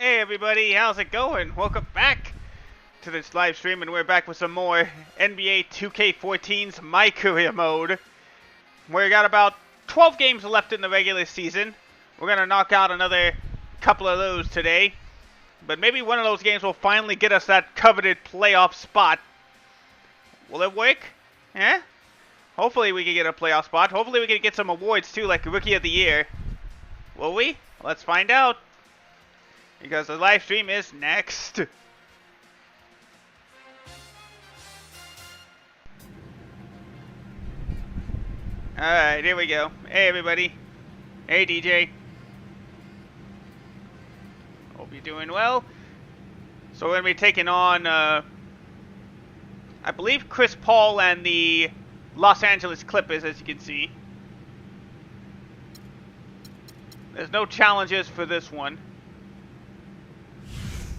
Hey everybody, how's it going? Welcome back to this live stream, and we're back with some more NBA 2K14's MyCareer mode. We got about 12 games left in the regular season. We're gonna knock out another couple of those today, but maybe one of those games will finally get us that coveted playoff spot. Will it work? Eh? Hopefully we can get a playoff spot. Hopefully we can get some awards too, like Rookie of the Year. Will we? Let's find out. Because the live stream is next. Alright, here we go. Hey everybody. Hey DJ. Hope you're doing well. So we're going to be taking on, I believe Chris Paul and the Los Angeles Clippers, as you can see. There's no challenges for this one.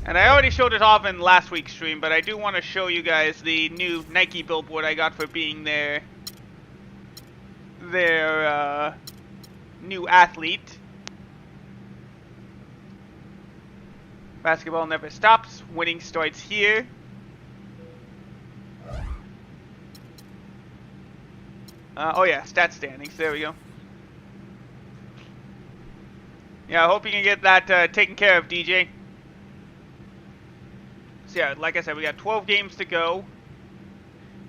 And I already showed it off in last week's stream, but I do want to show you guys the new Nike billboard I got for being their new athlete. Basketball never stops. Winning starts here. Oh yeah, stat standings. There we go. Yeah, I hope you can get that taken care of, DJ. So yeah, like I said, we got 12 games to go,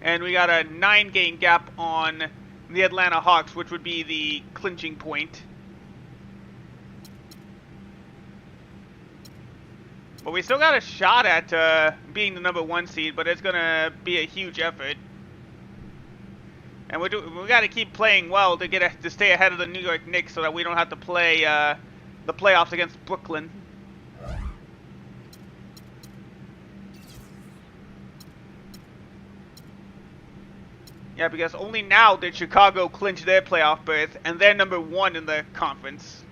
and we got a 9-game gap on the Atlanta Hawks, which would be the clinching point. But we still got a shot at being the #1 seed, but it's gonna be a huge effort. And we got to keep playing well to stay ahead of the New York Knicks, so that we don't have to play the playoffs against Brooklyn. Yeah, because only now did Chicago clinch their playoff berth, and they're #1 in the conference.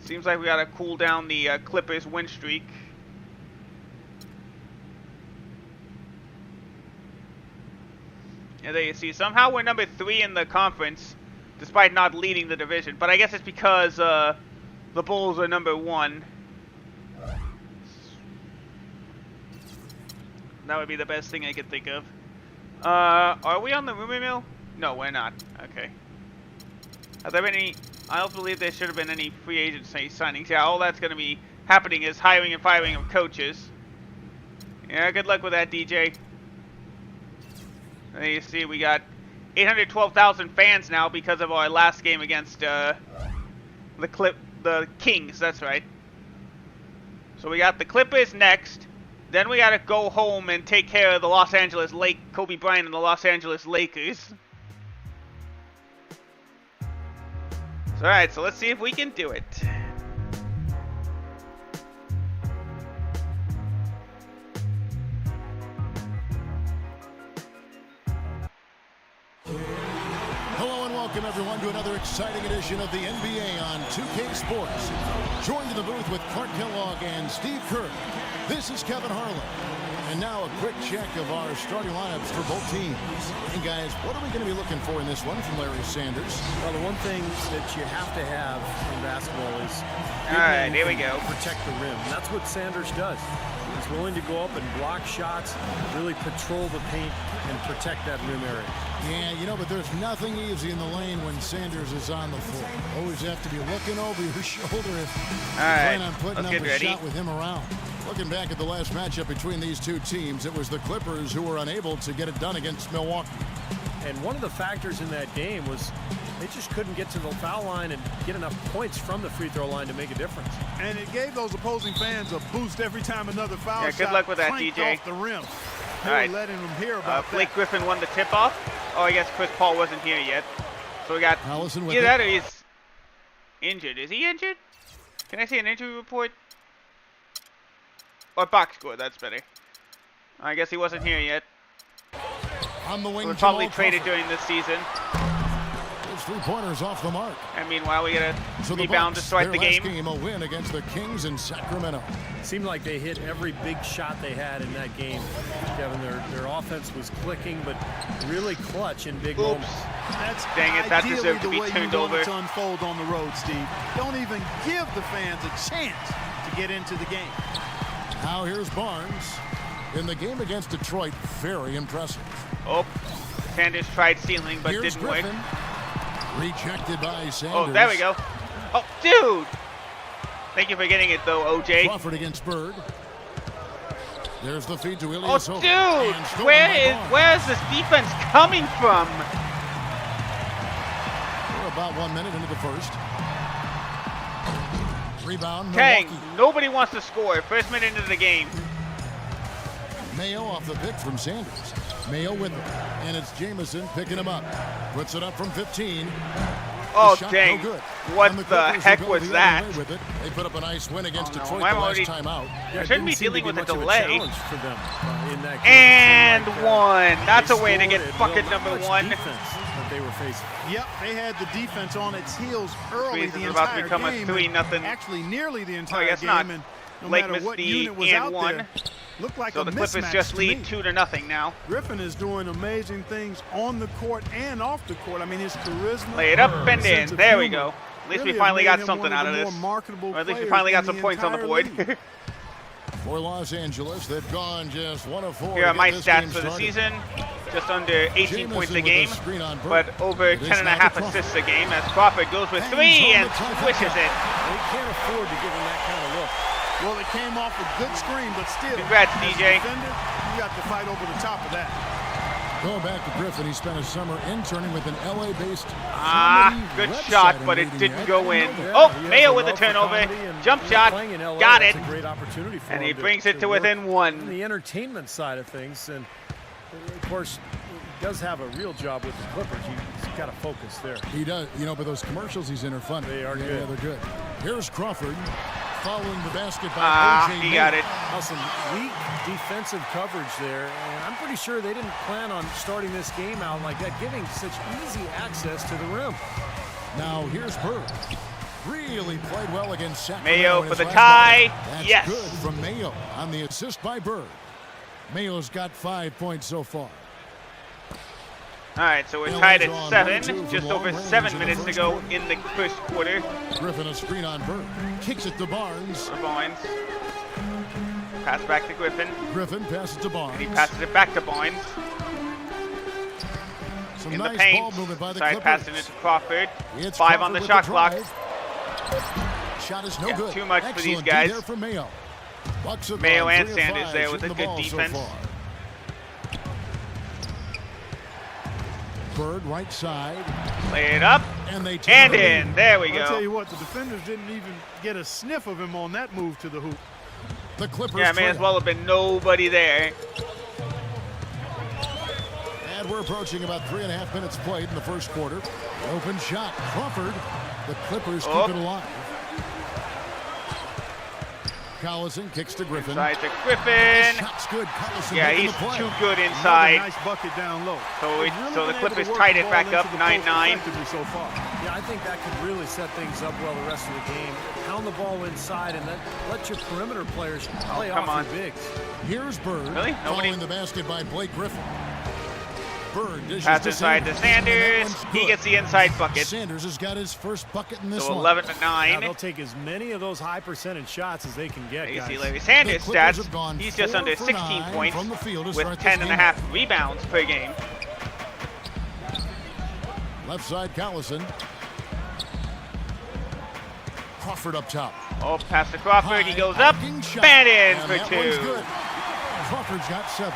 Seems like we gotta cool down the Clippers win streak. And there you see, somehow we're #3 in the conference, despite not leading the division. But I guess it's because the Bulls are #1. That would be the best thing I could think of. Are we on the rumor mill? No, we're not. Okay. Have there been any... I don't believe there should have been any free agency signings. Yeah, all that's going to be happening is hiring and firing of coaches. Yeah, good luck with that, DJ. And you see, we got 812,000 fans now because of our last game against the Kings. That's right. So we got the Clippers next. Then we gotta go home and take care of the Kobe Bryant and the Los Angeles Lakers. Alright, so let's see if we can do it. Hello and welcome everyone to another exciting edition of the NBA on 2K Sports. Joined in the booth with Clark Kellogg and Steve Kerr. This is Kevin Harlan. And now a quick check of our starting lineups for both teams. And guys, what are we going to be looking for in this one from Larry Sanders? Well, the one thing that you have to have in basketball is alright, here we go. Protect the rim. And that's what Sanders does. He's willing to go up and block shots, really patrol the paint, and protect that rim area. Yeah, you know, but there's nothing easy in the lane when Sanders is on the floor. Always have to be looking over your shoulder if you plan on putting up a shot with him around. Looking back at the last matchup between these two teams, it was the Clippers who were unable to get it done against Milwaukee. And one of the factors in that game was they just couldn't get to the foul line and get enough points from the free throw line to make a difference. And it gave those opposing fans a boost every time another foul shot. Yeah, good luck with that, DJ. Off the rim. All right. Letting them hear about Blake Griffin won the tip-off. Oh, I guess Chris Paul wasn't here yet. So we got either that or he's injured. Is he injured? Can I see an injury report? Or box score, that's better. I guess he wasn't here yet. On the wing, so probably traded during this season. His three-pointers off the mark. And meanwhile, we get a rebound to start the game. Their last game, a win against the Kings in Sacramento. Seemed like they hit every big shot they had in that game. Kevin, their offense was clicking, but really clutch in big moments. That's dang it, that deserved to be turned over. The way you want it to unfold on the road, Steve. Don't even give the fans a chance to get into the game. Now here's Barnes. In the game against Detroit, very impressive. Oh, Sanders tried stealing, but Here's didn't Griffin. work. Rejected by Sanders. Oh, there we go. Oh, dude! Thank you for getting it, though, OJ. Crawford against Bird. There's the feed to Oh, Ilyasova. dude! Where is this defense coming from? We're about 1 minute into the first. Rebound, Dang, Milwaukee. nobody wants to score. First minute into the game. Mayo off the pick from Sanders. Mayo with it. And it's Jamison picking him up. Puts it up from 15. Oh, shot, dang. no good. What And the Clippers heck will go was the that? other way with it. They put up a nice win against Detroit I'm the last already- time out. I shouldn't be dealing with a delay. For them, in that game. And It seemed one. That's a they way to get scored at bucket will. number Not much one. defense that they were facing. Yep, they had the defense on its heels early This the is about to entire become a game. 3-0. Actually, nearly the entire guess game. not. And no Lake matter missed what the unit was and out one. there, looked like So a the Clippers mismatch just to lead me. 2-0 now. Griffin is doing amazing things on the court and off the court. I mean, his charisma. Lay it up and sense in. of There we humor go. At least really we have finally made got him something one out of of the this. more marketable Or at least we players finally got in some the points on the entire board. league. For Los Angeles, they've gone just 1 of 4. Here are to my get this stats game for the started. season. Just under 18 Jamison points a with game, screen on Bird. but over It is 10.5 now to assists a game as Crawford goes with Hangs 3 on and the top of swishes the it. They can't afford to give him that kind of look. Well, it came off a good screen, but still. Congrats, as a DJ. defender, you got to fight over the top of that. Going back to Griffin, he spent a summer interning with an LA-based Good shot, but it didn't go in. Oh, Mayo with a turnover. Jump shot. Got it. That's a great opportunity for And him he brings it to work within on one. the entertainment side of things, and of course, he does have a real job with the Clippers. He's got to focus there. He does, but those commercials he's in are fun. They are Yeah, good. they're good. Here's Crawford following the basket by OJ. He got it. Now some weak defensive coverage there, and I'm pretty sure they didn't plan on starting this game out like that, giving such easy access to the rim. Now here's Bird. Really played well against Sacramento. Mayo in for his the last tie. game. That's Yes. good from Mayo on the assist by Bird. Mayo's got 5 points so far. All right, so we're tied at 7. Just over 7 minutes to go in the first quarter. Griffin a screen on Bird. Kicks it to Barnes. For Barnes. Pass back to Griffin. Griffin passes to Barnes. He passes it back to Barnes. Some In nice the paint. ball movement by the Side Clippers. passing it to Crawford. It's 5 on the Crawford shot with clock. drive. Shot is no Yeah, good. too much for Excellent these guys. D there from Mayo. Bucks have Mayo gone and 3 of Sanders 5 there with a shooting the good ball so defense. far. Bird right side. Lay it up. And they And turn it in. There we I'll tell go. you what, the defenders didn't even get a sniff of him on that move to the hoop. The Clippers Yeah, may as well have been nobody there. And we're approaching about 3.5 minutes played in the first quarter. Open shot. Crawford. The Clippers Oh. keep it alive. Collison kicks to Griffin. Inside to Griffin. Shot's good. Collison Yeah, making he's the play. too good Another inside. nice bucket down low. So They've really the been able to Clippers work tied the it ball back into up, the post 9-9. effectively so far. Yeah, I think that could really set things up well the rest of the game. Pound the ball inside and then let your perimeter players play come off on. your bigs. Here's Bird. Really? Nobody- Following the basket by Blake Griffin. Bird dishes Pass to inside to Sanders. And that Sanders. one's He good. gets the inside bucket. Sanders has got his first bucket in this So one. 11-9. Now they'll take as many of those high percentage shots as they can get, You guys. see Larry Sanders' The Clippers have stats. gone He's just 4 under for 16 9 points from the field to with start this 10.5 rebounds per game. Left side, Collison. Crawford up top. Oh, pass to Crawford. He High goes up. arcing shot. Bang in And for that one's 2. good. Crawford's got 7.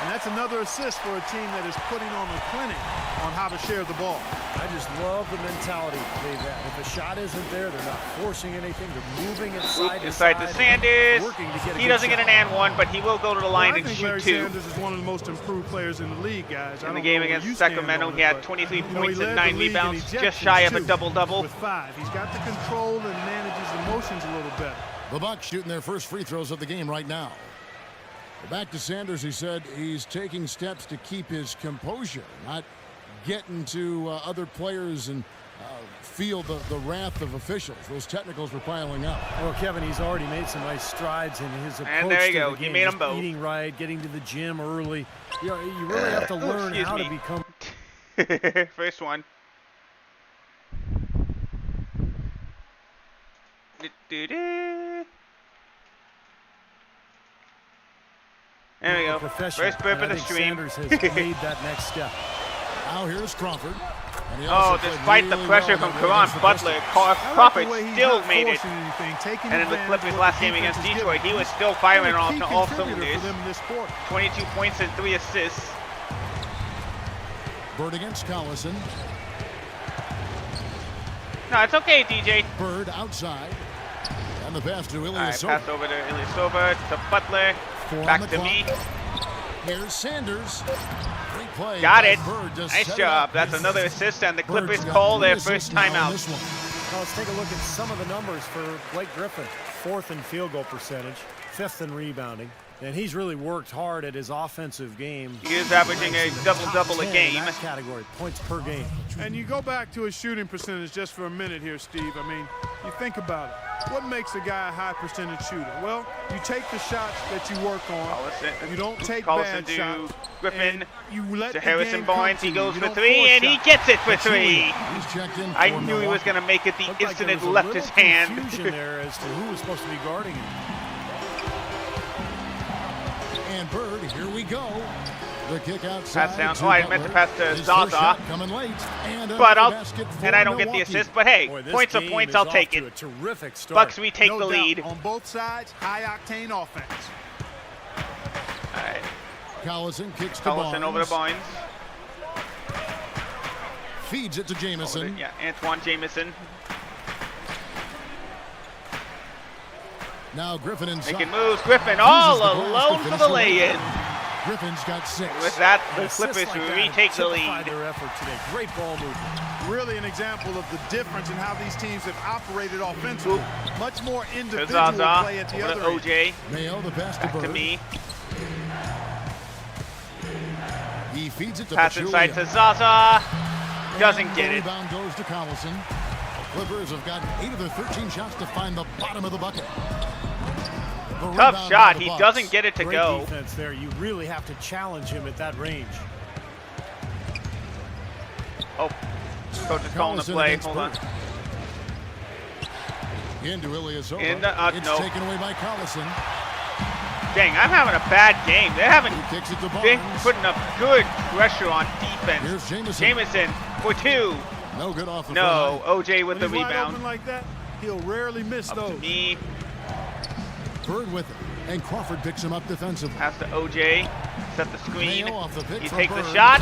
And that's another assist for a team that is putting on a clinic on how to share the ball. I just love the mentality they've had. If a shot isn't there, they're not forcing anything. They're moving it side to Inside side. to Sanders. Working to get a He good doesn't get shot. an and one, but he will go to the line I and think shoot Larry 2. Sanders is one of the most improved players in the league, guys. I In the don't game know where against you stand Sacramento, on it, he had but, 23 he points led and the 9 league in rebounds, ejections, just shy of a too, double-double. with 5. He's got the control and manages emotions a little better. The Bucks shooting their first free throws of the game right now. Back to Sanders. He said he's taking steps to keep his composure, not get into other players and feel the wrath of officials. Those technicals were piling up. Well, Kevin, he's already made some nice strides in his approach And there you to go. the game. You made them Just both. Eating right, getting to the gym early. You know, you really have to learn excuse how me. to become. First one. There we go. Professional. First burp And of I the think stream. Sanders has made that next step. Now here's Crawford. And he Oh, also played despite the really pressure well from in that Karan against the Butler, Pistons. Crawford I like the way he's still not made it. forcing anything, taking And in the advantage Clippers' of last what game the against defense is Detroit, giving. he was still firing Been a on key all contributor cylinders. for them in this sport. 22 points and 3 assists. Bird against Collison. No, it's okay, DJ. Bird outside. And the pass to All right, Ilyasova. pass over to Ilyasova, to Butler, 4 on back the to clock. me. Here's Sanders. Great play. Got by it. Bird to Nice set it job. up. That's another assist, and the Bird's Clippers got call 3 their assists first now in timeout. this one. Well, let's take a look at some of the numbers for Blake Griffin. 4th in field goal percentage, 5th in rebounding, and he's really worked hard at his offensive game. He is averaging a double-double a 10 in game. that category, points per game. And you go back to his shooting percentage just for a minute here, Steve. I mean, you think about it. What makes a guy a high percentage shooter? Well, you take the shots that you work on. Collison, You don't take Collison bad to shots. Griffin, and you let to the Harrison game come Barnes. to He you. goes You for don't 3, force and he shots. gets it for 3. He's checked in. I for knew he Milwaukee. was going to make it the Looked like instant there it was a left little his hand. confusion there as to who was supposed to be guarding him. And Bird, here we go. The kick outside. Pass down. to Oh, I meant to Butler. pass to His first Zaza. shot coming late. And But another basket for I don't get the Milwaukee. assist. But hey, Boy, this points are game points. is I'll off take to it. a terrific start. Bucks, we take No the doubt. lead. On both sides, high-octane offense. All right, Collison kicks to Collison over to Barnes. Feeds it to Jamison. Yeah, Antoine Jamison Now Griffin inside. making moves. Griffin all Uses the glass alone to for finish the the lay-in. Griffin's got 6. With that, And the assists Clippers like that retake the typified lead. their effort today. Great ball movement. Really an example of the difference in how these teams have operated offensively. Much more To individual Zaza, play at the over other to end. OJ, Mayo, the pass to back to Bird. me. He feeds it to Pass Pachulia. inside to Zaza. Doesn't And get the it. rebound goes to Collison. Clippers have gotten 8 of their 13 shots to find the bottom of the bucket. The Tough rebound by shot. the He Bucks. doesn't get it to Great go. defense there. You really have to challenge him at that range. Oh, coach is calling the Collison play. against Hold on. Bird. Into Ilyasova. It's no. taken away by Collison. Dang, I'm having a bad game. They're having He kicks it to been Barnes. putting up good pressure on defense. Here's Jamison. Jamison for 2. No good off the No, front. OJ with the When he's wide open rebound. like that, he'll rarely miss Up to those. me. Bird with it. And Crawford picks him up defensively. Pass to OJ. Set the screen. Mayo off the pick He for takes the Bird. shot.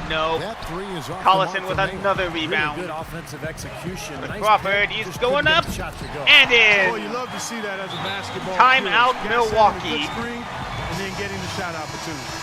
No. That 3 is off Collison the mark with for Mayo. another Really rebound. good offensive execution. But Nice Crawford, pick, he's just going couldn't up. get the shot to go. And Boy, in. you love to see that as a basketball Timeout, player. Milwaukee. Good screen, and then getting the shot opportunity.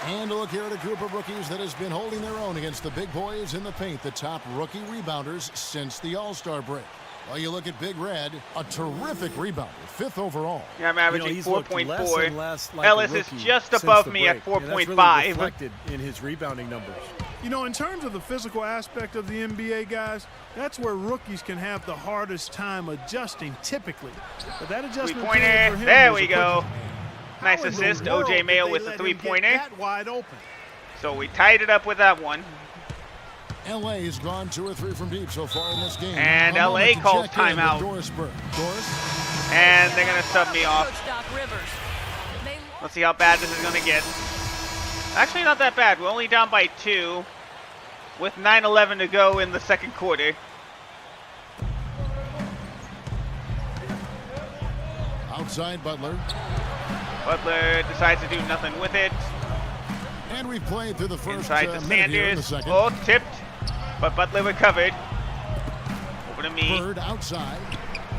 And a look here at a group of rookies that has been holding their own against the big boys in the paint, the top rookie rebounders since the All-Star break. Well, you look at Big Red, a terrific rebounder, 5th overall. Yeah, I'm averaging he's looked less 4.4. and less like Ellis a is rookie just since above the me at break, and that's really 4.5. reflected in his rebounding numbers. You know, in terms of the physical aspect of the NBA, guys, that's where rookies can have the hardest time adjusting typically. But that adjustment period Three-pointer. for him There was we a quick go. one. Nice How in the assist. world OJ did Mayo they with the let him get three-pointer. that wide open? So we tied it up with that one. LA has gone 2 or 3 from deep so far in this game. And A moment LA to calls check in with timeout. Doris Burke. Doris? And they're going to sub me off. Coach Doc Rivers. They Let's see how bad this is going to get. Actually, not that bad. We're only down by 2 with 9:11 to go in the second quarter. Outside Butler. Butler decides to do nothing with it. And we've played through the first Inside to minute here in the Sanders. second. Oh, tipped. But Butler recovered. Over to me. Bird outside.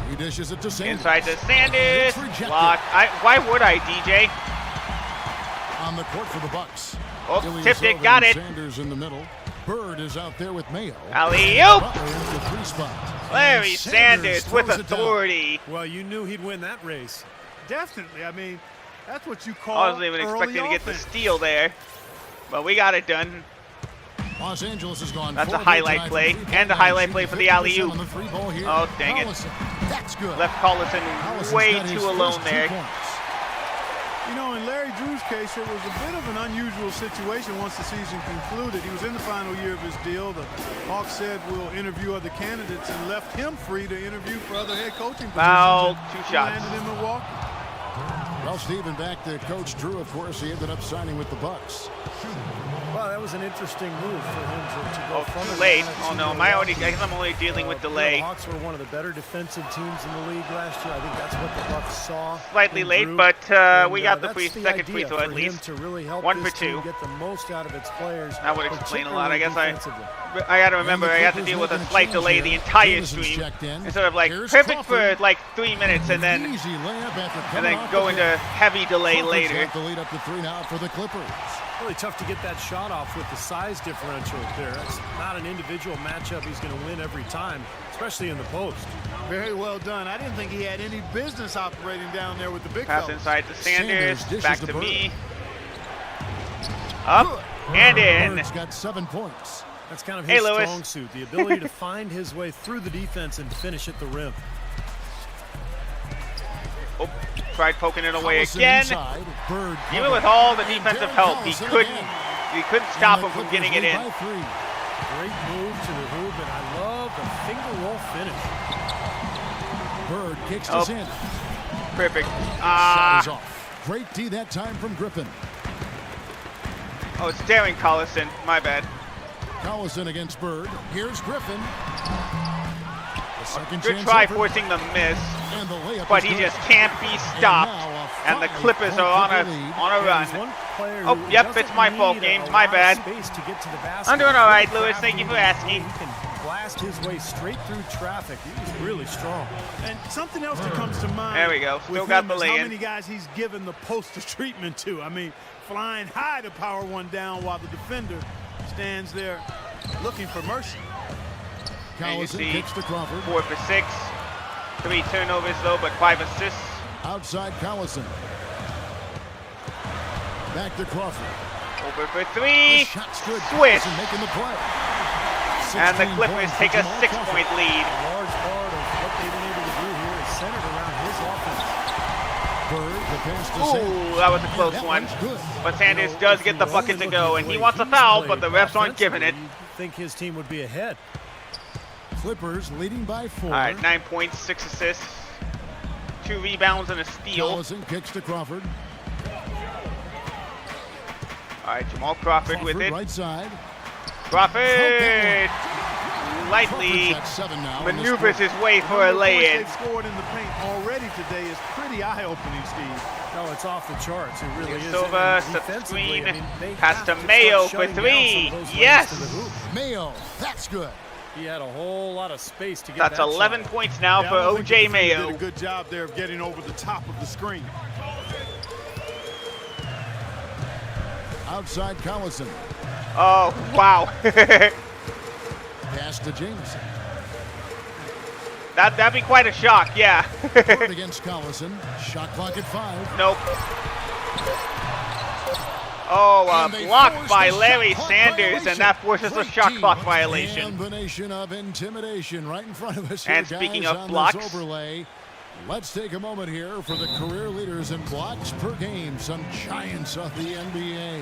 He dishes it to Sanders. Inside to Sanders. It's rejected. Block. Why would I, DJ? On the court for the Bucks. Oh, Ilyasova tipped it. Got and it. Sanders in the middle. Bird is out there with Mayo. Alley-oop. Butler into 3 spot. Larry And Sanders with throws it down. authority. Well, you knew he'd win that race. Definitely. I mean, that's what you call I wasn't even early expecting to get the offense. steal there. But we got it done. Los Angeles has gone. That's a highlight play, and a highlight play for the alley-oop. Oh, dang it. That's good. Left Collison way too alone there. You know, in Larry Drew's case, it was a bit of an unusual situation once the season concluded. He was in the final year of his deal. The Hawks said we'll interview other candidates and left him free to interview for other head coaching positions. Foul, 2 shots. Landed in Milwaukee. Well, Steven, back to Coach Drew, of course, he ended up signing with the Bucks. Well, that was an interesting move for him to go from too it. late. Oh no, I guess I'm only dealing with delay. The Hawks were one of the better defensive teams in the league last year. I think that's what the Bucks saw. Slightly late, Drew. but we got the second free idea throw at for least. him to really help 1 for this 2. team get the most out of its players. That would explain a lot. I guess defensively. I got to remember I have to deal with a slight delay the entire stream instead of like perfect for like 3 minutes and then go into heavy delay later. The lead up to 3 now for the Clippers. Really tough to get that shot off with the size differential there. It's not an individual matchup he's going to win every time, especially in the post. Very well done. I didn't think he had any business operating down there with the big Pass fellas. inside to Sanders, back to Bird. me. Up and in. Bird's got 7 points. That's kind of Hey, his Lewis. strong suit, the ability to find his way through the defense and finish at the rim. Oh, tried poking it away Collison again. inside. Bird Even covered. with all the And defensive Derek help, he Collison couldn't again. stop And him the from getting Clippers it lead in. by 3. Great move to the hoop, and I love the finger roll finish. Bird kicks to Oh. Sanders. Perfect. Shot is off. Great D that time from Griffin. Oh, it's Darren Collison. My bad. Collison against Bird. Here's Griffin. The second Good chance try effort. forcing the miss, And the layup but is he good. just can't be stopped. And, And the Clippers are on a There's run. one player Oh, who yep, doesn't it's my fault, need a James. My lot of bad. space to get to the basket. I'm doing all right, He's Lewis. Thank you for crafty. asking. He can blast his way straight through traffic. He's really strong. And something else that comes to mind. There we go. with Still got him the is lay-in. how many guys he's given the poster treatment to. I mean, flying high to power one down while the defender stands there looking for mercy. And you Collison see kicks to Crawford. 4 for 6. 3 turnovers though, but 5 assists. Outside Collison. Back to Crawford. Over for The 3. shot's good. Swish. Collison making the play. And the 16 Clippers points take for a Jamal 6-point Crawford. lead. A large part of what they've been able to do here is centered around his offense. Bird, the pass to Sanders. Ooh, that was a close That one. one's good. But Sanders You know, does if get the you're bucket only to go, looking and at he the wants a way foul, he's but the played refs aren't giving it. offensively, you'd think his team would be ahead. Clippers leading by 4. All right, 9 points, 6 assists, 2 rebounds, and a steal. Collison kicks to Crawford. All right, Jamal Crawford with it. Right side. Crawford lightly Crawford's at 7 now in this maneuvers quarter. his way for The a number of points lay-in. they've scored in the paint already today is pretty eye-opening, Steve. No, it's off the charts. It really is. Silva, And set the defensively, screen, I mean, they pass have to start Mayo for shutting down 3. some of those lanes Yes! to the hoop. Mayo, that's good. He had a whole lot of space to get That's that 11 shot. points now Yeah, for I don't think the O.J. defender Mayo. did a good job there of getting over the top of the screen. Outside Collison. Oh, wow. Pass to Jameson. That'd be quite a shock, yeah. Bird against Collison. Shot clock at 5. Nope. Oh, And they blocked forced by a shot Larry clock Sanders, violation. and that forces a Great shot D. clock violation. Combination of intimidation right in front of us here, And speaking guys, of on blocks. this overlay. Let's take a moment here for the career leaders in blocks per game. Some giants of the NBA.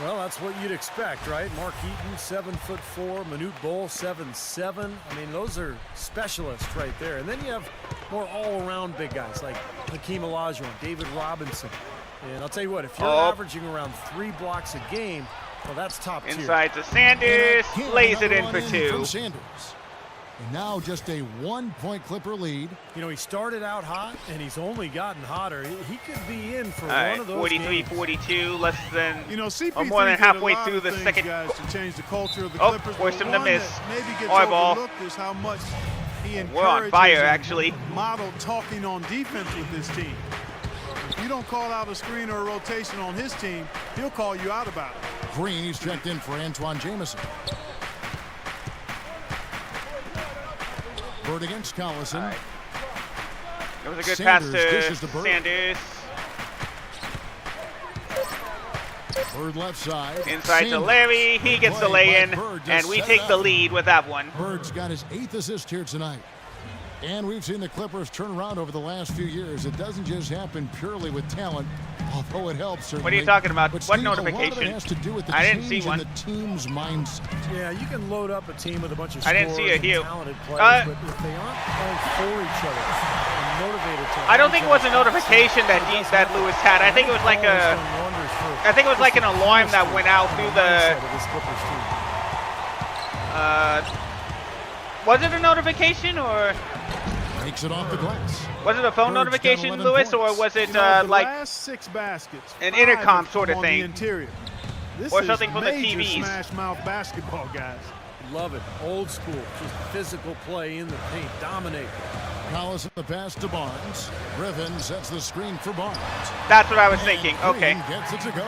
Well, that's what you'd expect, right? Mark Eaton, 7'4", Manute Bol, 7'7". I mean, those are specialists right there. And then you have more all-around big guys like Hakeem Olajuwon, David Robinson. And I'll tell you what, if you're averaging around 3 blocks a game, well, that's top tier. Inside to Sanders, And again, lays it another in one for 2. From Sanders. And now just a 1-point Clipper lead. You know, he started out hot, and he's only gotten hotter. He could be in for All one right, of those games. 43-42, less than, You know, CP3 or more than did a halfway lot through of the things, second. guys, to change the culture of the Oh, Clippers. forced but him to one miss. that maybe gets Eyeball. overlooked is how much he We're on encourages fire, and actually. model talking on defense with this team. If you don't call out a screen or a rotation on his team, he'll call you out about it. Green, he's checked in for Antoine Jameson. Bird against Collison. All right. It was a good Sanders pass dishes to to Bird. Sanders. Bird left side. Inside to Sanders. Larry. He gets the lay-in, and we take the lead with that one. Bird's got his 8th assist here tonight. And we've seen the Clippers turn around over the last few years. It doesn't just happen purely with talent, although it helps certainly. What are you talking about? But What Steve, notification? A lot of it has to do with the I didn't see change one. in the team's mindset. Yeah, you can load up a team with a bunch of I didn't see a scorers and hue. talented players, but if they aren't playing for each other and motivated to I don't think it was a notification that Lewis had. I think it was like a. I think it was like an alarm that went out through the. Was it a notification or? Takes it off the glass. Was it a phone Bird's notification, got 11 Lewis, or points. was it The like last 6 baskets, an 5 intercom have sort of come on thing? the interior. This Or is something from the major TVs. smash mouth basketball, guys. Love it. Old school. Just physical play in the paint. Dominate. Collison the pass to Barnes. Griffin sets the screen for Barnes. That's what I was thinking. And Okay. Green gets it to go.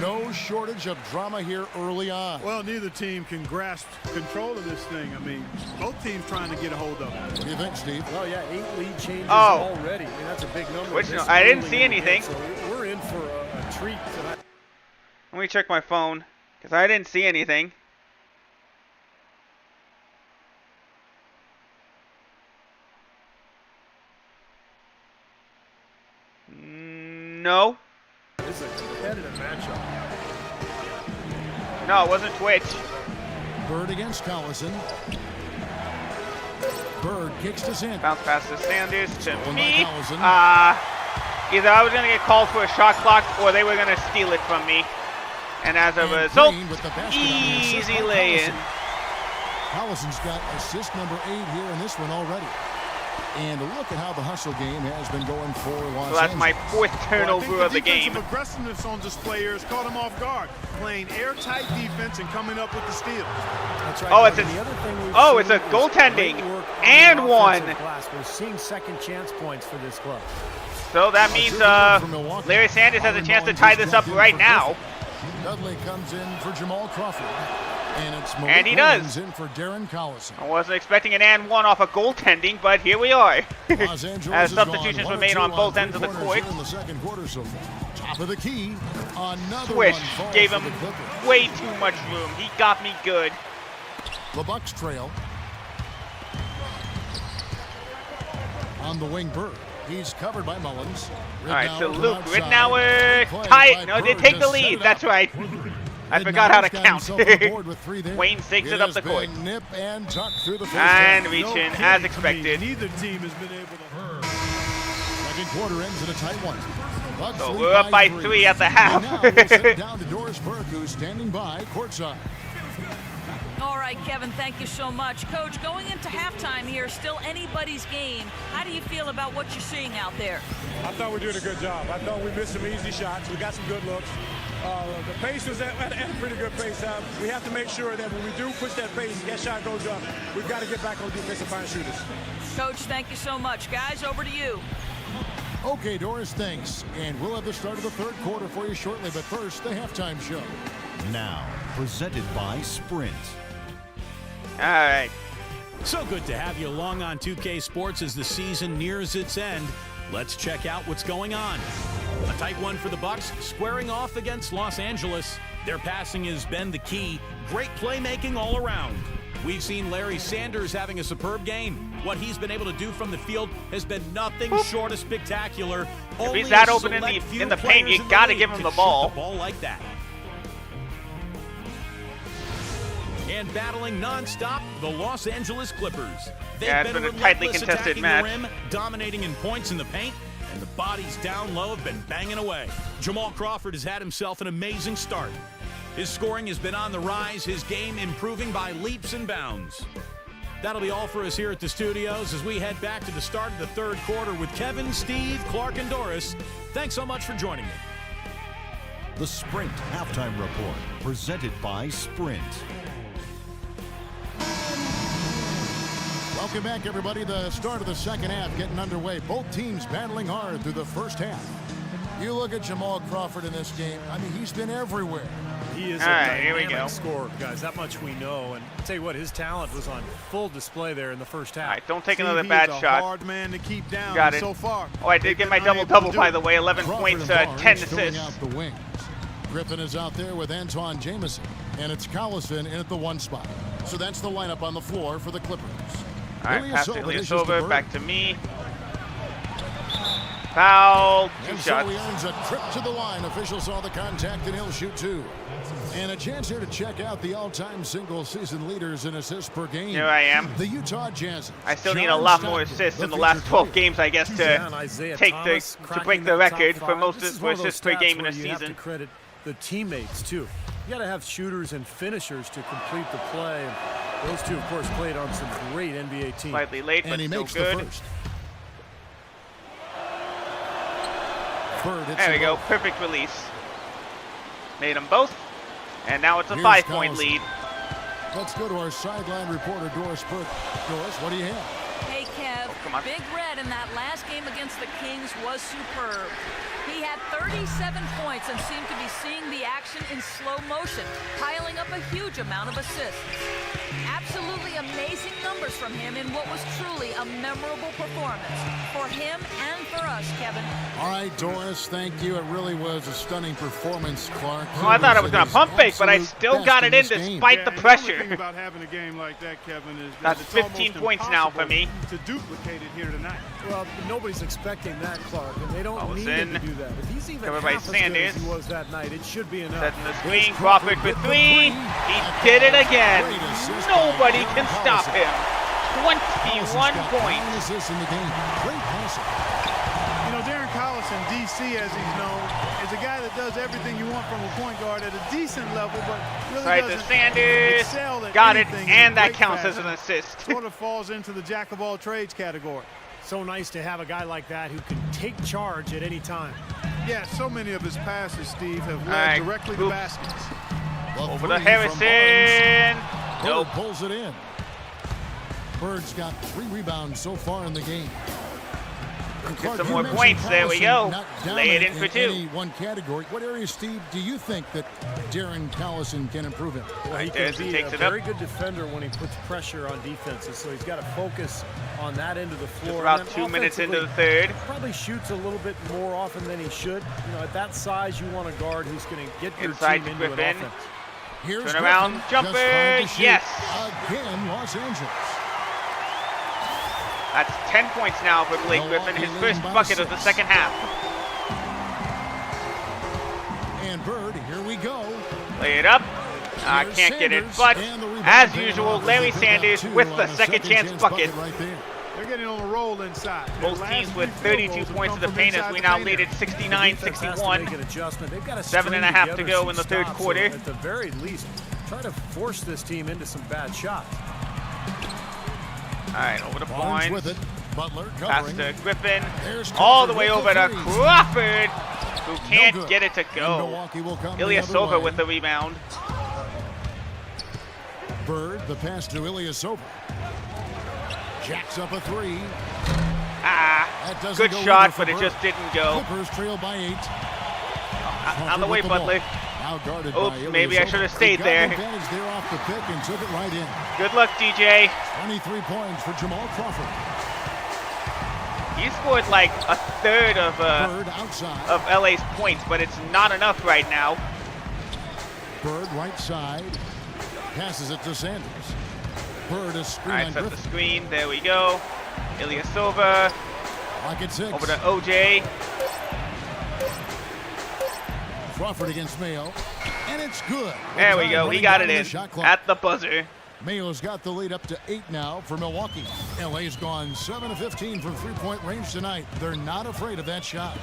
No shortage of drama here early on. Well, neither team can grasp control of this thing. I mean, both teams trying to get a hold of it. What do you think, Steve? Well, yeah, 8 lead changes Oh. already. I mean, that's a big number. Which this I didn't early see in the game, anything. So we're in for a treat tonight. Let me check my phone because I didn't see anything. No. It's a competitive matchup. No, it wasn't Twitch. Bird against Collison. Bird kicks to Sanders. Bounce pass to Sanders to Stolen by me. Collison. Either I was going to get called for a shot clock or they were going to steal it from me. And as a And result, Green with the basket on the assist easy by lay-in. Collison's got assist number 8 here in this one already. And look at how the hustle game has been going for Los So that's my Angeles. 4th Well, I turnover think of the game. defensive aggressiveness on display here has caught him off guard, playing airtight defense and coming up with the steals. That's right. Oh, it's Kevin. a- The other thing we've oh, it's seen a is goaltending. great work on And the one. offensive glass. We're seeing second chance points for this club. So that means Larry Sanders has a chance to tie this up right now. Dudley comes in for Jamal Crawford. And it's And he Malik does. Williams in for Darren Collison. I wasn't expecting an and one off a goaltending, but here we are. Los Angeles As has substitutions gone were made 1 on or 2 both ends of the 3 court. quarters here in the second quarter so far. Top of the key. Another Swish one falls gave for him the Clippers. way too much room. He got me good. The Bucks trail. On the wing, Bird. He's covered by Mullins. All right, so Ridnour Luke, outside. Ridnour, Play tie by it. No, they Bird take the to set lead. it That's up. right. I forgot how to Ridnour's got count. himself on board with 3 there. Wayne Siggs it up the court. Has been nip and tuck through the first And half. reaching No kidding. as I expected. mean, neither team has been able to. Second quarter ends in a tight one. Bucks So lead we're up by 3 at the half. And now we'll send it down to Doris Burke, who's standing by courtside. All right, Kevin, thank you so much. Coach, going into halftime here, still anybody's game. How do you feel about what you're seeing out there? I thought we were doing a good job. I thought we missed some easy shots. We got some good looks. The pace was at a pretty good pace. We have to make sure that when we do push that pace, that shot goes up. We've got to get back on defense and find shooters. Coach, thank you so much. Guys, over to you. Okay, Doris, thanks. And we'll have the start of the third quarter for you shortly. But first, the halftime show. Now, presented by Sprint. All right. So good to have you along on 2K Sports as the season nears its end. Let's check out what's going on. A tight one for the Bucks, squaring off against Los Angeles. Their passing has been the key. Great playmaking all around. We've seen Larry Sanders having a superb game. What he's been able to do from the field has been nothing short of spectacular. If Only he's that a open in select the few paint, players you in the got to league give him can the shoot ball. the ball like that. And battling nonstop, the Los Angeles Clippers. They've Yeah, it's been a tightly relentless contested attacking match. the rim, dominating in points in the paint, and the bodies down low have been banging away. Jamal Crawford has had himself an amazing start. His scoring has been on the rise, his game improving by leaps and bounds. That'll be all for us here at the studios as we head back to the start of the third quarter with Kevin, Steve, Clark, and Doris. Thanks so much for joining me. The Sprint Halftime Report, presented by Sprint. Welcome back, everybody. The start of the second half getting underway. Both teams battling hard through the first half. You look at Jamal Crawford in this game. I mean, he's been everywhere. He is All a right, here we dynamic go. scorer, guys. That much we know. And I'll tell you what, his talent was on full display there in the first half. All right, don't take Steve, another he bad is a shot. hard man to keep down Got it. so far. Oh, I did They've get my been unable double-double, to do by it. the way. 11 Crawford points, and Barnes 10 filling assists. out the wings. Griffin is out there with Antoine Jameson, and it's Collison in at the 1 spot. So that's the lineup on the floor for the Clippers. All right, pass to dishes Ilyasova, back to me. Foul, 2 and shots. so he earns a trip to the line. Officials saw the contact, and he'll shoot 2. And a chance here to check out the all-time single-season leaders in assists per game. Here I am. The Utah Jazz. I still need a lot more assists in the last 12 games, I guess, to break the record for most assists per game in a season. You have to credit the teammates too. You got to have shooters and finishers to complete the play. And those two, of course, played on some great NBA teams. Slightly late, but and he still makes good. The first. Bird, there we go, perfect release. Made them both, and now it's a Here's 5-point Collison. lead. Let's go to our sideline reporter, Doris Burke. Doris, what do you have? Hey, Kev, come on. Big Red in that last game against the Kings was superb. He had 37 points and seemed to be seeing the action in slow motion, piling up a huge amount of assists. Absolutely amazing numbers from him in what was truly a memorable performance for him and for us, Kevin. All right, Doris, thank you. It really was a stunning performance, Clark. Well, I thought I was going to pump fake, but I still got it in despite the The pressure. thing about having a game like that, Kevin, is that That's it's 15 almost points now for impossible me. to duplicate it here tonight. Well, nobody's expecting that, Clark, and they don't need him to do that. If he's even Covered by half as good Sanders. as he was that night, it should be enough. Setting the screen, Crawford for 3. He did it again. Nobody can stop him. 21 points. Assists in the game. Great passing. You know, Darren Collison, DC as he's known, is a guy that does everything you want from a point guard at a decent level, but really Right to doesn't Sanders. excel at Got it, anything in and that great counts as fashion. an assist. Sort of falls into the jack of all trades category. So nice to have a guy like that who can take charge at any time. Yeah, so many of his passes, Steve, have led All right, directly to oops. baskets. Over to Harrison. Bird Nope. pulls it in. Bird's got 3 rebounds so far in the game. And Clark, some you more mentioned points. There we Collison go. not Lay it in dominant for 2. Any one category. What area, Steve, do you think that Darren Collison can improve in? Well, he There's can he be takes a it up. very good defender when he puts pressure on defenses, so he's got to focus on that end of the floor. About And then 2 minutes into the offensively, 3rd. Probably shoots a little bit more often than he should. You know, at that size, you want a guard who's going to get your Inside team into Griffin. an offense. Here's Turn around, Griffin, jumper, just trying to shoot. yes. Again, Los Angeles. That's 10 points now for Blake Griffin, his first bucket of the second half. And Bird, here we go. Lay it up. I Here's can't get it, Sanders, but and the rebound as paying usual, off as Larry they pick up Sanders 2 with on the a second chance bucket. right there. They're getting on a roll inside. Both Their teams last with 3 field 32 goals have points come in the from paint as inside we the now paint lead area. at The defense has to 69-61. make an adjustment. They've got to 7.5 to string go together in the some third stops, quarter. so at the very least, try to force this team into some bad shots. All right, over to Barnes with Barnes. it. Butler Pass covering. to Griffin. There's All the Crawford way with over the to three. Crawford, who No can't good. get it to And go. Milwaukee will come the other Ilyasova way. with the rebound. Bird, the pass to Ilyasova. Jacks up a 3. Ah, That doesn't good go shot, either for but it Bird. just didn't go. Clippers trail by 8. On the way, With ball. Butler. Now guarded Oops, by maybe I Ilyasova. should have stayed He got there. the advantage there off the pick and took it right in. Good luck, DJ. 23 points for Jamal Crawford. He scored like a third of Bird outside. LA's points, but it's not enough right now. Bird right side. Passes it to Sanders. Bird is All screen right, on set the Griffin. screen. There we go. Ilyasova Lock at 6. over to OJ. Crawford against Mayo. And it's good. There we Time go. He running got down it the in shot clock. at the buzzer. Mayo's got the lead up to 8 now for Milwaukee. LA's gone 7 of 15 from three-point range tonight. They're not afraid of that shot.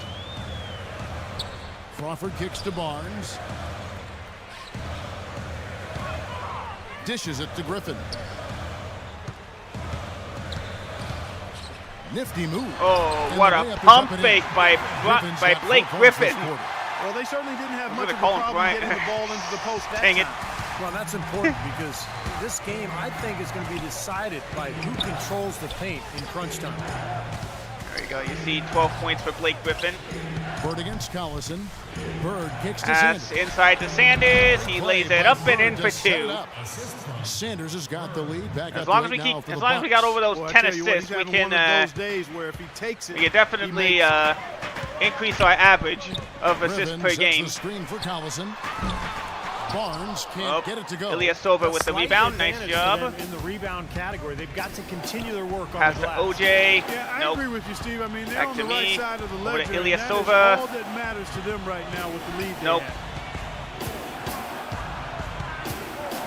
Crawford kicks to Barnes. Dishes it to Griffin. Nifty move. Oh, And what the a layup is pump up and fake in. by Griffin's got 4 Blake points Griffin. this quarter. Well, they certainly didn't have I'm much gonna of a call him problem Bryant. getting the ball into the post that Dang it. time. Well, that's important because this game, I think, is going to be decided by who controls the paint in crunch time. There you go. You see 12 points for Blake Griffin. Bird against Collison. Bird kicks to Pass Sanders. inside to Sanders. He lays it up and in for Just set it 2. up. Sanders has got the lead. Back As up long to as we 8 keep, now for as the long as we Bucks. got over those Well, I 10 tell you what, assists, he's we having can one of those days where if he takes it, we can definitely he makes increase our average of assists Griffin per sets game. the screen for Collison. Barnes can't get it to go. Ilyasova with the Slight rebound. Nice advantage to job. them in the rebound category. They've got to continue their work on Pass the to glass. OJ. Yeah, I Nope. agree with you, Steve. I mean, they're Back on to the right me. side of the Over to ledger. And that is Ilyasova. all that matters to them right now with the lead they Nope. have.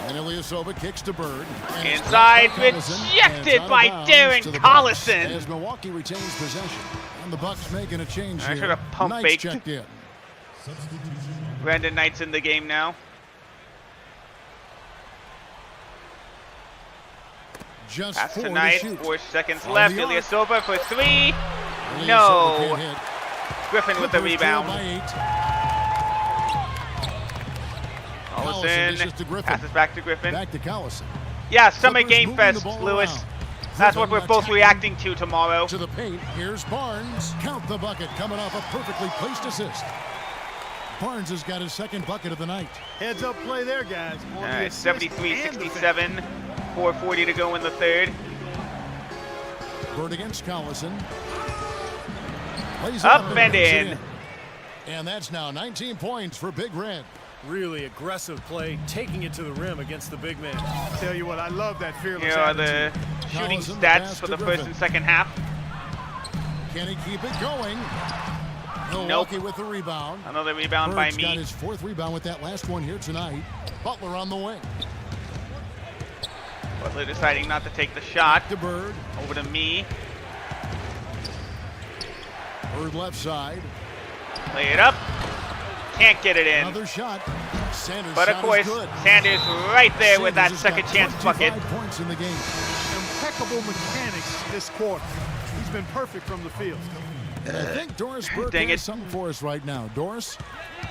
And Ilyasova kicks to Bird. And it's Inside, blocked by Collison, and rejected it's out of by bounds Darren to the Bucks Collison. As Milwaukee retains possession. And the Bucks making a change I here. should have pump Knight's faked. checked in. Brandon Knight's in the game now. Just Pass 4 to to Knight. shoot. 4 seconds On left. the arc. Ilyasova for 3. Ilyasova No. can't hit. Griffin with the Clippers trail by rebound. 8. Collison dishes to Collison Griffin. passes back to Griffin. Back to Collison. Yeah, Summer Clippers Game moving the Fest, ball Lewis. around. That's what Griffin we're both attacking reacting to tomorrow. to the paint. Here's Barnes. Count the bucket coming off a perfectly placed assist. Barnes has got his second bucket of the night. Heads up play there, guys. On All the right, assist and 73-67. 4:40 to go in the third. Bird against Collison. Plays Up it and puts it in. And that's now 19 points for Big Red. Really aggressive play, taking it to the rim against the big man. defense. Tell you what, I love that fearless Here are the attitude. shooting Collison, the stats pass for to the first Griffin. and second half. Can he keep it going? Milwaukee with the rebound. Another rebound by Bird's got me. his fourth rebound with that last one here tonight. Butler on the wing. Butler deciding not to take the shot. To Bird. Over to me. Bird left side. Lay it up. Can't get it in. Another shot. Sanders' But of shot course, is good. Sanders right there with that Sanders has second got chance 25 bucket. points in the game. Impeccable mechanics this quarter. He's been perfect from the field. And I think Doris Burke Dang has it. something for us right now. Doris?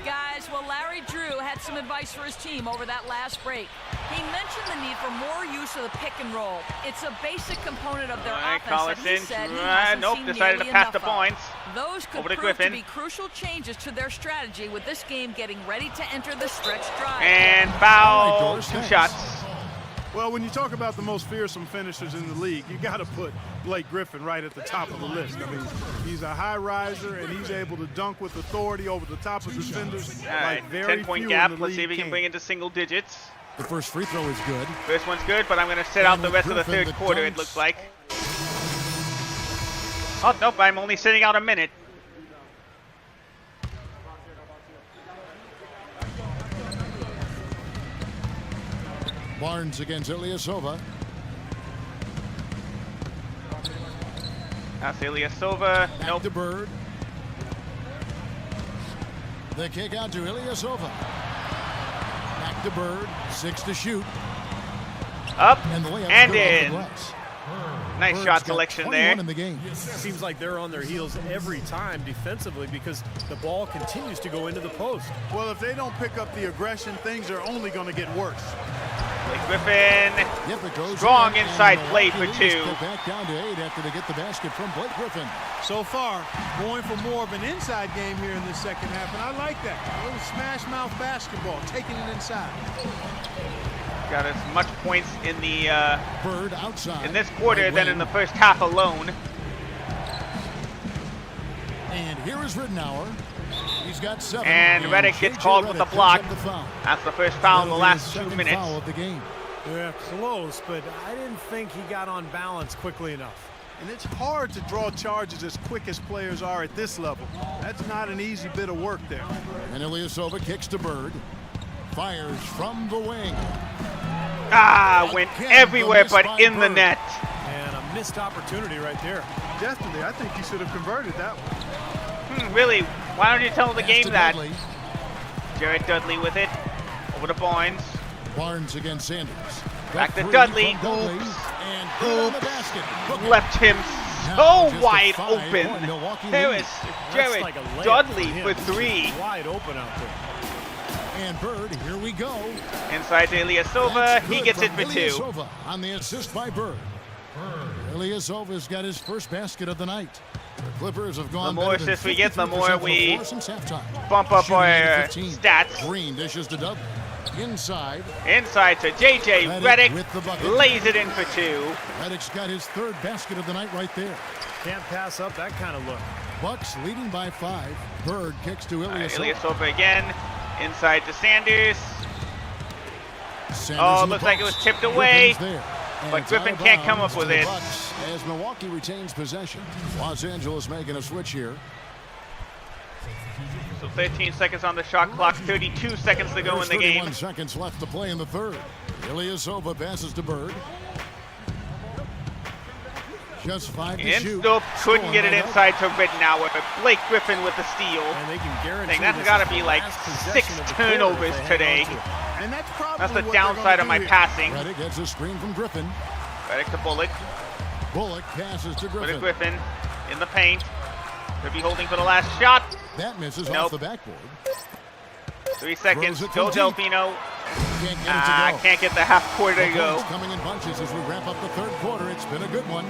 Guys, well, Larry Drew had some advice for his team over that last break. He mentioned the need for more use of the pick and roll. It's a basic component of their All right, offense that he Collison. said he hasn't Nope, seen decided to nearly pass the enough of. points. Those could Over to prove to Griffin. be crucial changes to their strategy with this game getting ready to enter the stretch drive. And All right, foul. Doris, 2 thanks. shots. Well, when you talk about the most fearsome finishers in the league, you got to put Blake Griffin right at the top of the list. I mean, he's a high riser, and he's able to dunk with authority over the top of defenders. All right, like very 10-point few gap. in the Let's see if league he can can. bring it to single digits. The first free throw is good. First one's good, but I'm going to sit out And the with rest of the Griffin, third the quarter, it dunks. looks like. Oh, nope, I'm only sitting out a minute. Barnes against Ilyasova. That's Ilyasova. Back Nope. to Bird. The kick out to Ilyasova. Back to Bird. 6 to shoot. Up And the layup and good off the in. glass. Nice Bird's shot got selection 21 there. in the game. Seems like they're on their heels every time defensively because the ball continues to go into the post. Well, if they don't pick up the aggression, things are only going to get worse. Blake Griffin. Yep, it goes Strong in, inside and play for Milwaukee 2. Go back down to 8 after they get the basket from Blake Griffin. So far, going for more of an inside game here in the second half, and I like that. A little smash mouth basketball, taking it inside. Got as much points in the Bird outside. in this quarter Right than wing. in the first half alone. And here is Ridenour. He's got 7. And Redick gets JJ called with Redick the picks block. up the foul. That's the first foul in the That'll be his last 2 second minutes. foul of the game. Yeah, close, but I didn't think he got on balance quickly enough. And it's hard to draw charges as quick as players are at this level. That's not an easy bit of work there. And Ilyasova kicks to Bird. Fires from the wing. Ah, went Again, everywhere the but miss by in the Bird. net. And a missed opportunity right there. Definitely, I think he should have converted that one. Really, why don't you tell the Pass game to that? Dudley. Jared Dudley with it. Over to Barnes. Barnes against Sanders. Back to Three Dudley. from Dudley. Oops. And good on the basket. Book it. Left him Now so just a wide 5-point open. Milwaukee There lead. is That's Jared like a layup Dudley him. for 3. Wide open out there. And Bird, here we go. Inside to Ilyasova. That's He good gets it from for 2. Ilyasova on the assist by Bird. Ilyasova's got his first basket of the night. The Clippers have gone The more better than assists we get, the 53% more from the we floor since halftime. bump up Shooting at our 15. stats. Green dishes to Dudley. Inside. Inside to JJ Redick with the Redick. bucket. Lays it in for 2. Redick's got his third basket of the night right there. Can't pass up that kind of look. Bucks leading by 5. Bird kicks to Ilyasova. Ilyasova again. Inside to Sanders. Sanders Looks like it was tipped away. But Griffin can't come up with it. As Milwaukee retains possession. Los Angeles making a switch here. So 13 seconds on the shot clock, 32 seconds to go in the game. 31 seconds left to play in the third. Ilyasova passes to Bird. Just 5 to shoot. Still couldn't get it inside to Rittenauer. Blake Griffin with the steal. And they can guarantee that's got to be like 6 turnovers today. And that's the downside of my passing. Reddick gets a screen from Griffin. Reddick to Bullock. Bullock passes to Griffin. Griffin in the paint. Could be holding for the last shot. That misses off the backboard. 3 seconds. Throws it Go from Delfino. Can't get it to go. Can't get the half quarter to go. Points coming in bunches as we wrap up the third quarter. It's been a good one.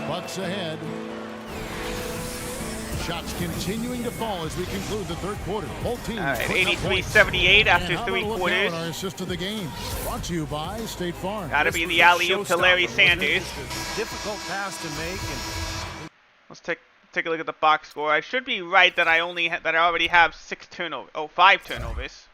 Bucks ahead. Shots continuing to fall as we conclude the third quarter. Both teams 83-78 after 3 quarters. Our assist of the game. Brought to you by State Farm. Got to be the alley-oop to Larry Sanders. Difficult pass to make. Let's take a look at the box score. I should be right that I already have 5 turnovers.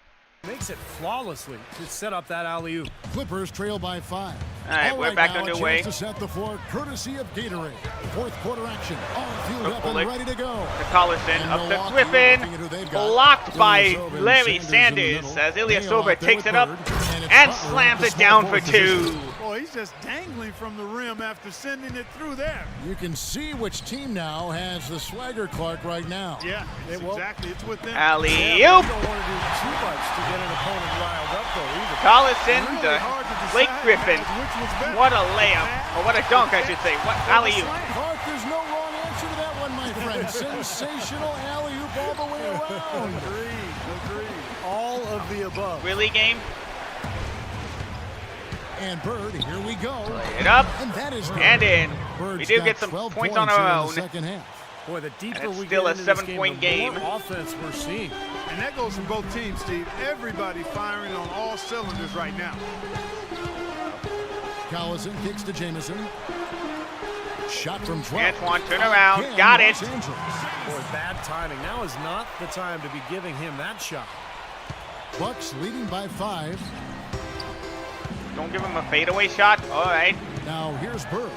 Makes it flawlessly to set up that alley-oop. Clippers trail by 5. All right, we're back underway. A chance to set the floor, courtesy of Gatorade. Fourth quarter action. All fueled up Bullock and ready to go. To Collison, up to Griffin. Blocked by Larry Sanders as Ilyasova takes it up and slams it down for 2. Boy, he's just dangling from the rim after sending it through there. You can see which team now has the swagger Clark right now. Yeah, exactly. It's with them. Alley-oop. You don't want to do too much to get an opponent riled up, though, either. Collison Really to Blake Griffin. which was better. What a layup. Or what a dunk, I should say. What alley-oop. Clark, there's no wrong answer to that one, my friend. Sensational alley-oop all the way around. Agreed. All of the above. Really, game? And Bird, here we go. Lay it up. And that is And in. Bird's We do got get some 12 points on our here in own. the second half. Boy, the deeper And it's we still get a into this 7-point game, game. the more offense we're seeing. And that goes from both teams, Steve. Everybody firing on all cylinders right now. Collison kicks to Jamison. Shot from 12. Antoine, turn around. Got it. Los Angeles. Boy, bad timing. Now is not the time to be giving him that shot. Bucks leading by 5. Don't give him a fadeaway shot. All right. Now here's Bird.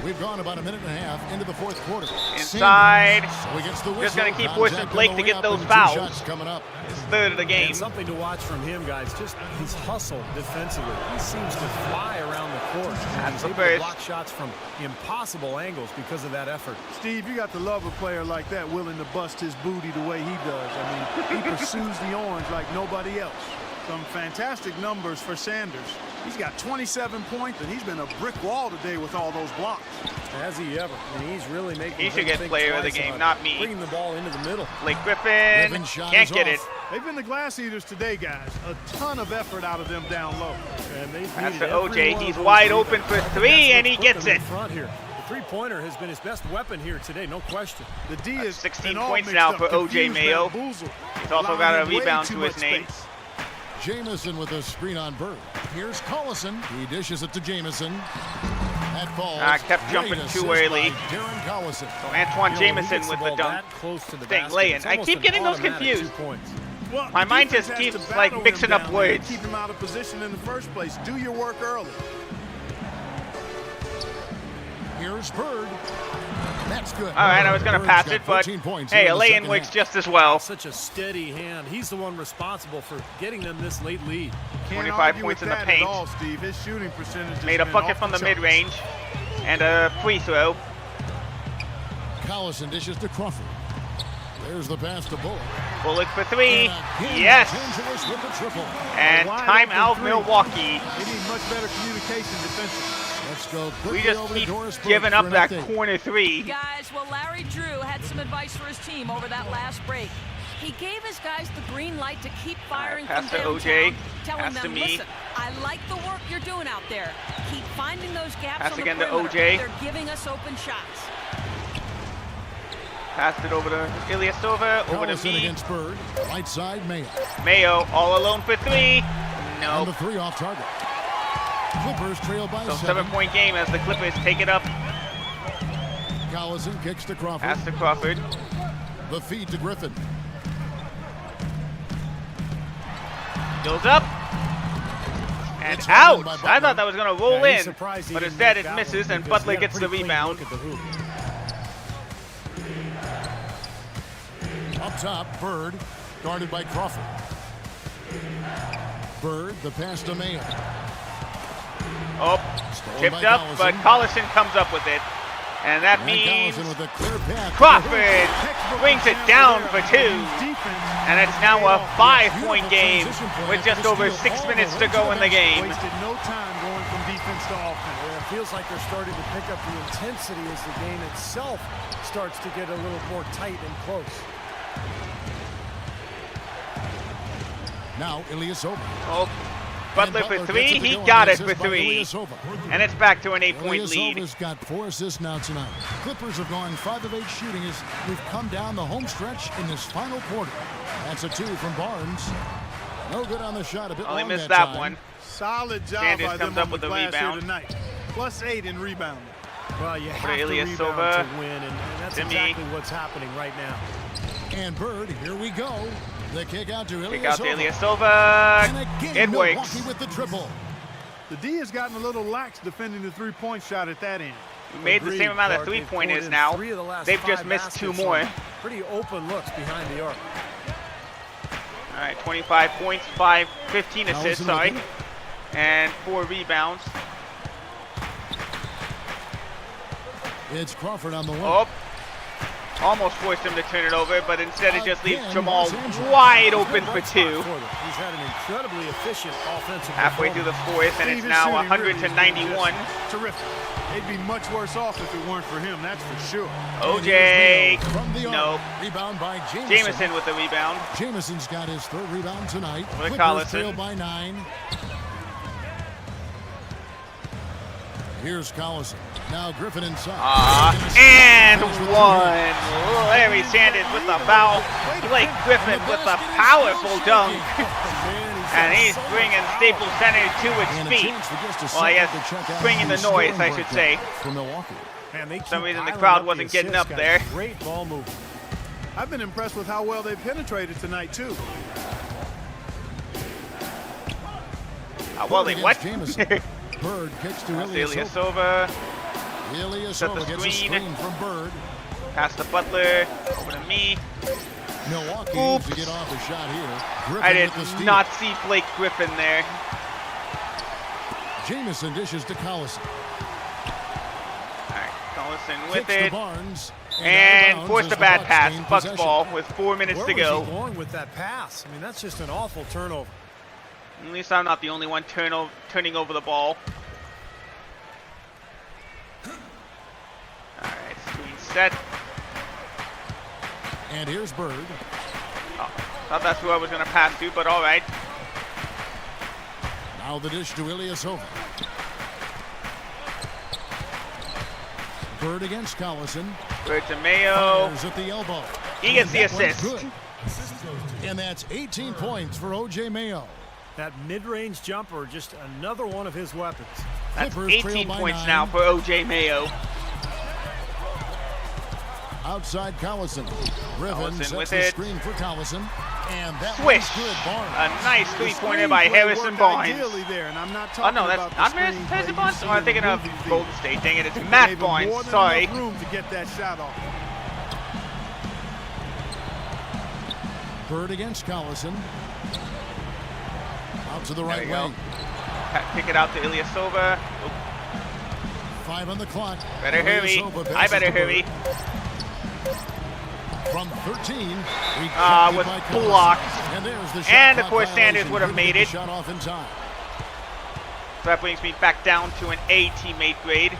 We've gone about a minute and a half into the fourth quarter. Inside. So he gets the whistle. Just going to keep Contact forcing on Blake the to way get up those and 2 fouls. shots coming up. It's third of the game. And something to watch from him, guys. Just his hustle defensively. He seems to fly around the court. That's He's the able to first. block shots from impossible angles because of that effort. Steve, you got to love a player like that willing to bust his booty the way he does. I mean, he pursues the orange like nobody else. Some fantastic numbers for Sanders. He's got 27 points, and he's been a brick wall today with all those blocks. Has he ever? I mean, he's really making He should him get think player of the twice game, about not me. bringing the ball into the middle. Blake Griffin Griffin's shot can't is get it. off. They've been the glass eaters today, guys. A ton of effort out of them down low. And they've That's needed to every OJ. one of He's those wide rebounds. open for That's 3, and what's he put gets them it. in front here. The three-pointer has been his best weapon here today, no question. The D is 16 been all points mixed now up, for O.J. confused, Mayo. bamboozled, He's also allowing got a him way rebound too to his much name. space. Jamison with a screen on Bird. Here's Collison. He dishes it to Jamison. That falls. Kept jumping Great too assist early. by Darren Collison. So Antoine You know, when he Jamison gets with the the ball dunk. that close to the Staying basket, laying. it's I almost keep an getting those automatic confused. 2 points. Well, My the mind defense just has keeps, to like, battle mixing him up down there, words. Keep him out of position in the first place. Do your work early. Here's Bird. That's good. All right, I was going to Bird's pass got it, but 14 points hey, here a in the lay-in second works half. just as well. Such a steady hand. He's the one responsible for getting them this late lead. Can't 25 argue points with in the that paint. At all, Steve. His shooting percentage has Made a been bucket off from the charts. mid-range and a free throw. Collison dishes to Crawford. There's the pass to Bullock. Bullock for 3. And again, Yes. Los Angeles with the triple. And Wide timeout open three. Milwaukee. They need much better communication defensively. Let's go quickly We just over to keep Doris Burke giving for up an that update. corner 3. Guys, well, Larry Drew had some advice for his team over that last break. He gave his guys the green light to keep firing pass from to downtown, OJ. telling Pass them, to me. listen, I like the work you're doing out there. Keep finding those gaps Pass on the again to perimeter. OJ. They're giving us open shots. Passed it over to Ilyasova, over to Collison me. against Bird. Right side, Mayo. Mayo all alone for 3. And the No. 3 off target. Clippers trail by So 7. 7-point game as the Clippers take it up Collison kicks to Crawford. Pass to Crawford. The feed to Griffin. Goes up. And It's out. held in by I thought that was going to roll Yeah, he's in. surprised he But didn't instead make it that misses one and because Butler he had a gets the pretty clean rebound. look at the hoop. Up top, Bird, guarded by Crawford. Bird, the pass to Mayo. Oh, Stolen tipped by up, but Collison comes up with it. And that And means Collison with a clear path. Crawford brings it down for 2. And it's now a 5-point game with just over 6 minutes to go in the game. Wasted no time going from defense to offense. Yeah, it feels like they're starting to pick up the intensity as the game itself starts to get a little more tight and close. Now Ilyasova. Oh, Butler for Butler 3. gets it to He go, got and it for assist by 3. Ilyasova. And it's back to an 8-point lead. Ilyasova's got 4 assists now tonight. Clippers have gone 5 of 8 shooting as we've come down the home stretch in this final quarter. That's a 2 from Barnes. No good on the shot. A bit Only long missed that that time. one. Solid job Sanders by comes them up on with the the glass here rebound. tonight. +8 in rebounding. Well, you have to Ilyasova. rebound to win, and that's Timmy. exactly what's happening right now. And Bird, here we go. The kick out to Ilyasova. Kick out to Ilyasova. And again, It Milwaukee works. with the triple. The D has gotten a little lax defending the three-point shot at that end. We made the Agreed, same amount of Clark. They've three-pointers poured in now. 3 of the last They've 5 just missed 2 baskets more. on pretty open looks behind the arc. All right, 25 points, 15 assists, Collison sorry, with and 4 rebounds. It's Crawford on the wing. Oh, almost forced him to turn it over, but instead it just leaves Again, Jamal Los Angeles. wide open for Bright spot 2. for them. He's had an incredibly efficient offensive Halfway through the performance. 4th, and it's Steve, his now shooting 100 really to has been 91. just terrific. They'd be much worse off if it weren't for him, that's for sure. OJ, From the arc. nope. Rebound by Jameson. Jamison with the rebound. Jameson's got his 3rd rebound tonight. Over to Clippers Collison. trail by 9. Here's Collison. Now Griffin inside. And 1. Larry Sanders with the foul. Blake Griffin with the powerful dunk. And he's bringing Staples Center to And its a feet. chance for just a Well, I second guess to check out bringing the noise, I should say. For Milwaukee. Man, they For some keep reason the piling crowd up wasn't the getting assists, up guys. there. Great ball movement. I've been impressed with how well they penetrated tonight, too. Well, they Bird what? against Jameson. Bird kicks to Ilyasova. Ilyasova. Set the Ilyasova gets a screen. screen from Bird. Pass to Butler. Over to me. Milwaukee Oops. needs to get off a shot here. Griffin I did with the steal. not see Blake Griffin there. Jameson dishes to Collison. All right, Collison with Kicks to it. Barnes. out of And bounds forced as a the bad Bucks pass. gain Bucks possession. ball with 4 minutes Where to was go. he going with that pass? I mean, that's just an awful turnover. At least I'm not the only one turning over the ball. All right, screen set. And here's Bird. Oh, thought that's who I was going to pass to, but all right. Now the dish to Ilyasova. Bird against Collison. Bird to Mayo. Fires at the elbow. He gets And the that one's assist. good. And that's 18 points for O.J. Mayo. That mid-range jumper, just another one of his weapons. That's Clippers trail 18 by points 9. now for O.J. Mayo. Outside Collison. Griffin Collison sets with the it. screen for Collison. And that Swish. one's good. Barnes. A nice The three-pointer by screen play Harrison worked Barnes. ideally there, and I'm not Oh, talking no, about that's the not screen Harrison play you Barnes? see Oh, I'm in thinking the of movie video. Golden State. Dang it, it's Gave Matt him Barnes. more than Sorry. enough room to get that shot off. Bird against Collison. Out to the There right we go. wing. Kick it out to Ilyasova. 5 on the clock. Better hurry. Ilyasova I passes better to Bird. hurry. From 13, Was blocked. And there's the shot And, of clock course, Sanders violation. would have Couldn't made get it. the shot off in time. So that brings me back down to an A teammate grade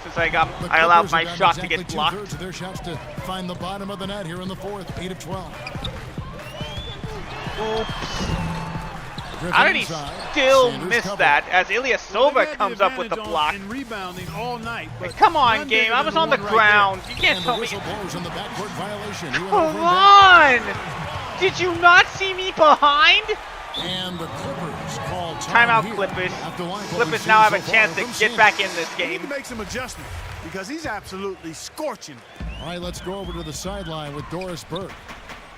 since I The allowed Clippers my have shot gotten to get exactly blocked. 2/3 of their shots to find the bottom of the net here in the 4th. 8 of 12. Oops. Griffin How did he inside. still Sanders miss covered. that as Well, Ilyasova they had comes up with the advantage block? in rebounding all night. But Come on, none game. bigger I than was on the one right ground. You can't And the tell me. whistle blows on the backcourt violation. He went Come over and back. on! Did you not see me behind? And the Clippers call Timeout here. Clippers. After like what we've Clippers seen now have so a far chance to from get Sanders. back in this They need to game. make some adjustments. because he's absolutely scorching it. All right, let's go over to the sideline with Doris Burke.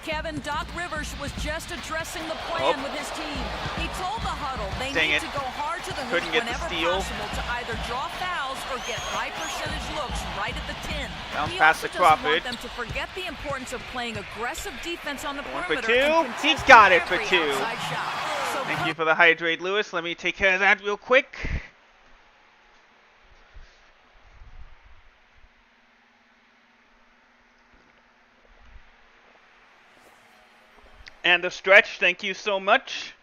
Kevin, Doc Rivers was just addressing the plan with his team. He told the huddle they need to go hard to the hoop whenever possible to either draw fouls or get high percentage looks right at the 10. He also doesn't want them to forget the importance of playing aggressive defense on the perimeter. He got it for 2. Thank you for the hydrate, Lewis. Let me take care of that real quick. And the stretch, thank you so much.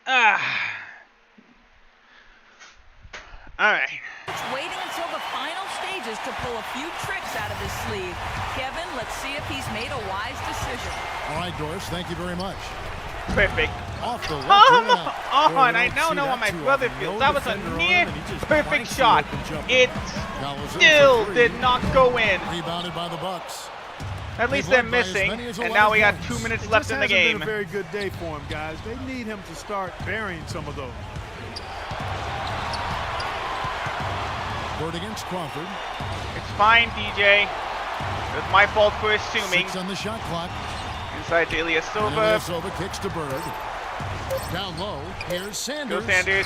Alright. Waiting until the final stages to pull a few tricks out of his sleeve. Kevin, let's see if he's made a wise decision. All right, Doris, thank you very much. Perfect. Off the left Come on, I now know how my brother feels. That was a near perfect shot. It still did not go in. Rebounded by the Bucks. At least they're missing, and now we got 2 minutes left in the game. Been a very good day for him, guys. They need him to start burying some of those. Bird against Crawford. It's fine, DJ. It was my fault for assuming. 6 on the shot clock. Inside to Ilyasova. Ilyasova kicks to Bird. Down low. Here's Sanders. Go Sanders.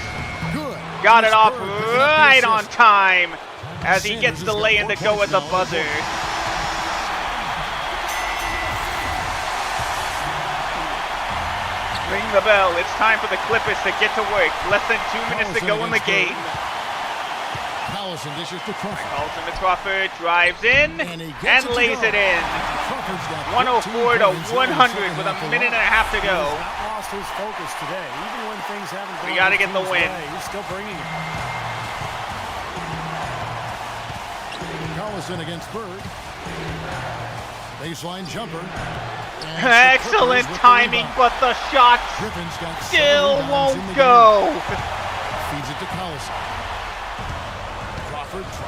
Good. Got it off right on time as he gets the lay-in to go at the buzzer. Ring the bell. It's time for the Clippers to get to work. Less than 2 minutes to go in the game. Collison dishes to Crawford. Collison to Crawford, drives in, and lays it in. 104 to 100 with a minute and a half to go. He's not lost his focus today. Even when things haven't gone We got to get the win. He's still bringing it. Collison against Bird. Baseline jumper. Excellent timing, but the shot still won't go. Feeds it to Collison.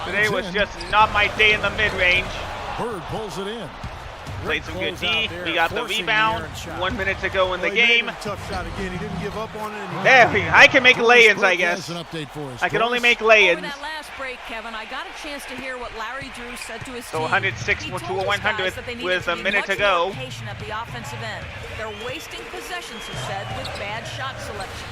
Today was just not my day in the mid-range. Bird pulls it in. Played some good D. We got the rebound. 1 minute to go in the game. Tough shot again. He didn't give up on it. There, I can make lay-ins, I guess. An update for us. I can only make lay-ins. Over that last break, Kevin, I got a chance to hear what Larry Drew said to his So team. 106 He to told his 100 guys that they needed with a be minute to much go. more patient at the offensive end. They're wasting possessions, he said, with bad shot selection.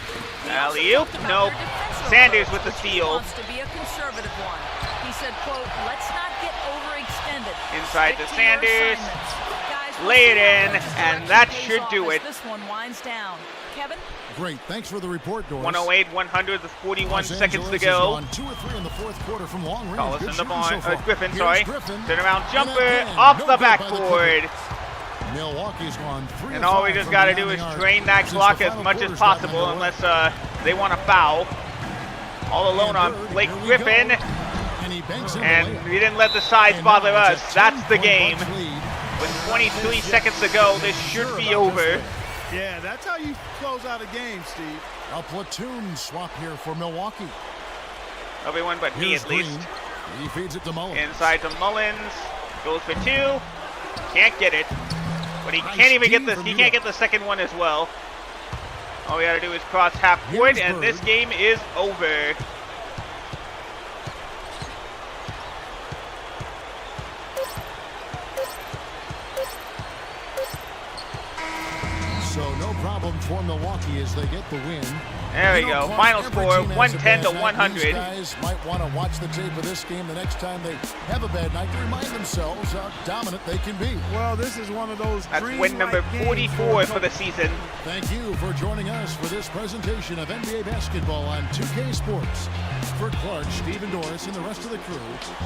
He also Alley-oop, talked about nope. their defensive Sanders approach, with the which he steal. wants to be a conservative one. He said, quote, let's not get overextended. Inside Stick to to your Sanders. assignments. Guys, we'll Lay see it how in, Coach's and direction that pays should off do as it. This one winds down. Kevin? Great. Thanks for the report, Doris. 108, 100 with 41 Los seconds to Angeles go. has gone 2 or 3 in the fourth quarter from long range. Collison Good to shooting so far. Griffin, Here's sorry. Griffin. Turn around jumper again, off no the good by the backboard. Clippers. Milwaukee's gone 3 And all we of 5 just from got to beyond do the is arc drain that since clock the as final much as quarter's gotten possible underway. unless they want to foul. All alone on Blake Griffin. And he banks in the And layup. we didn't let the sides And bother now it's us. a That's the 10-point game. Bucks lead. With 23 seconds to go, this should be over. Yeah, that's how you close out a game, Steve. A platoon swap here for Milwaukee. Everyone but me, Here's at least. Green. He feeds it to Mullins. Inside to Mullins. Goes for 2. Can't get it. But he Nice can't even get team this. from He Utah. can't get the second one as well. All we gotta do is cross half court, Here's and this Bird. game is over. So no problem for Milwaukee as they get the win. There we You know, go. Clark, Final every score, team has a 110 to bad night. These 100. guys might want to watch the tape of this game the next time they have a bad night to remind themselves how dominant they can be. Well, this is one of those That's win number 44 for the season. Thank you for joining us for this presentation of NBA basketball on 2K Sports. For Clark, Stephen Doris, and the rest of the crew,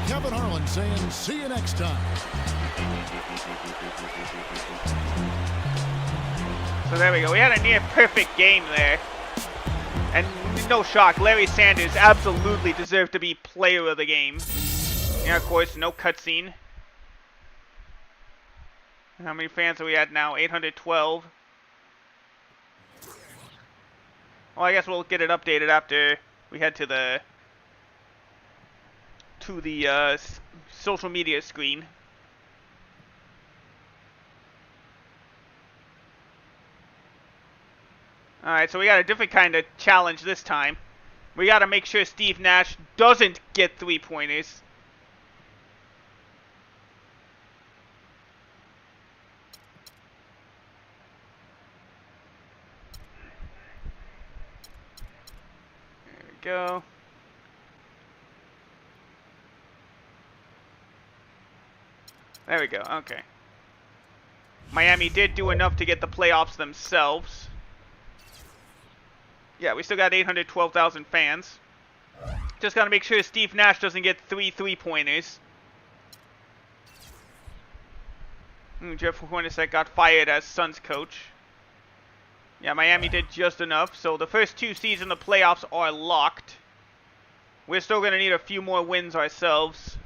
Kevin Harlan saying see you next time. So there we go. We had a near perfect game there. And no shock, Larry Sanders absolutely deserved to be player of the game. Yeah, of course, no cutscene. How many fans are we at now? 812. Well, I guess we'll get it updated after we head to the social media screen. Alright, so we got a different kind of challenge this time. We got to make sure Steve Nash doesn't get 3-pointers. There we go. There we go. Okay. Miami did do enough to get the playoffs themselves. Yeah, we still got 812,000 fans. Just got to make sure Steve Nash doesn't get 3-pointers. Jeff Hornacek got fired as Suns coach. Yeah, Miami did just enough. So the first 2 seeds in the playoffs are locked. We're still going to need a few more wins ourselves.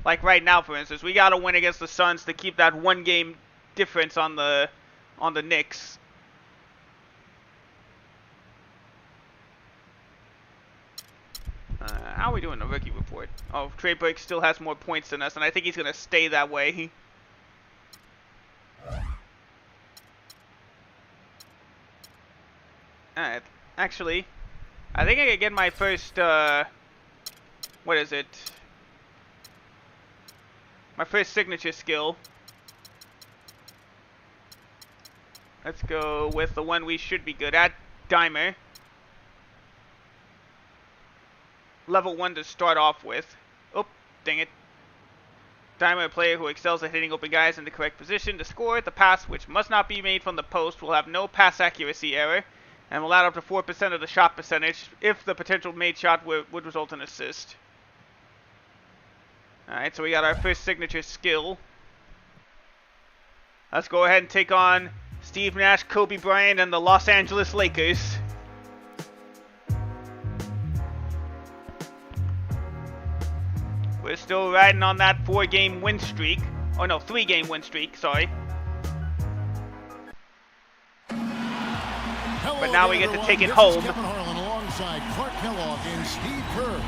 Like right now, for instance, we got to win against the Suns to keep that 1-game difference on the Knicks. How are we doing the rookie report? Oh, Trey Burke still has more points than us, and I think he's going to stay that way. Alright, actually, I think I can get my first, what is it? My first signature skill. Let's go with the one we should be good at, Dimer. Level 1 to start off with. Oh, dang it. Dimer, a player who excels at hitting open guys in the correct position to score. The pass, which must not be made from the post, will have no pass accuracy error and will add up to 4% of the shot percentage if the potential made shot would result in assist. Alright, so we got our first signature skill. Let's go ahead and take on Steve Nash, Kobe Bryant, and the Los Angeles Lakers. We're still riding on that 4-game win streak. Oh no, 3-game win streak, sorry. But now we get to take it home. Kevin Harlan alongside Clark Kellogg and Steve Kerr.